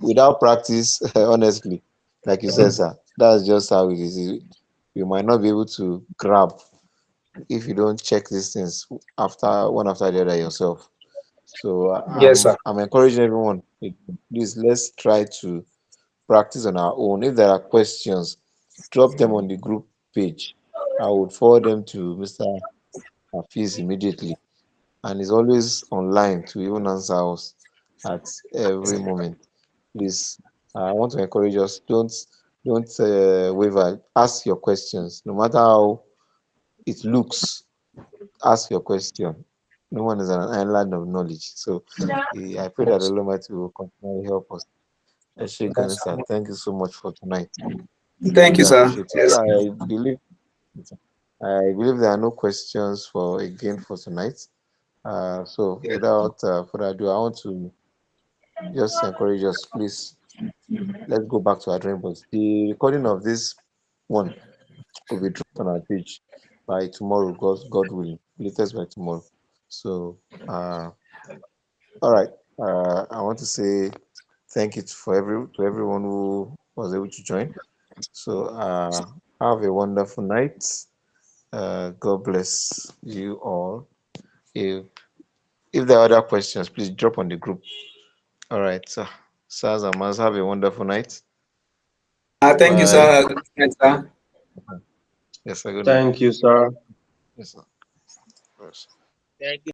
without practice, honestly, like you said, sir, that's just how it is. You might not be able to grab if you don't check these things one after the other yourself. So Yes, sir. I'm encouraging everyone, please, let's try to practice on our own. If there are questions, drop them on the group page. I would forward them to Mr. Hafiz immediately, and he's always online to even answer us at every moment. Please, I want to encourage us. Don't waver. Ask your questions, no matter how it looks. Ask your question. No one is an island of knowledge. So I pray that the Almighty will continually help us. Yes, sir. Thank you so much for tonight. Thank you, Really sir. appreciate it. Yes. I believe there are no questions for tonight. So Yes. without further ado, I want to just encourage us, please. Let's go back to our dream boards. The recording of this one will be dropped on our page by tomorrow, God willing, latest by tomorrow. So, all right. I want to say thank you to everyone who was able to join. So, have a wonderful night. God bless you all. If if there are other questions, please drop on the group. All right, sir. Sirs and Maz, have a wonderful night. Thank you, Bye. sir. Good night, sir. Yes, sir. Good night. Thank you, sir. Yes, sir. Yes. Thank you.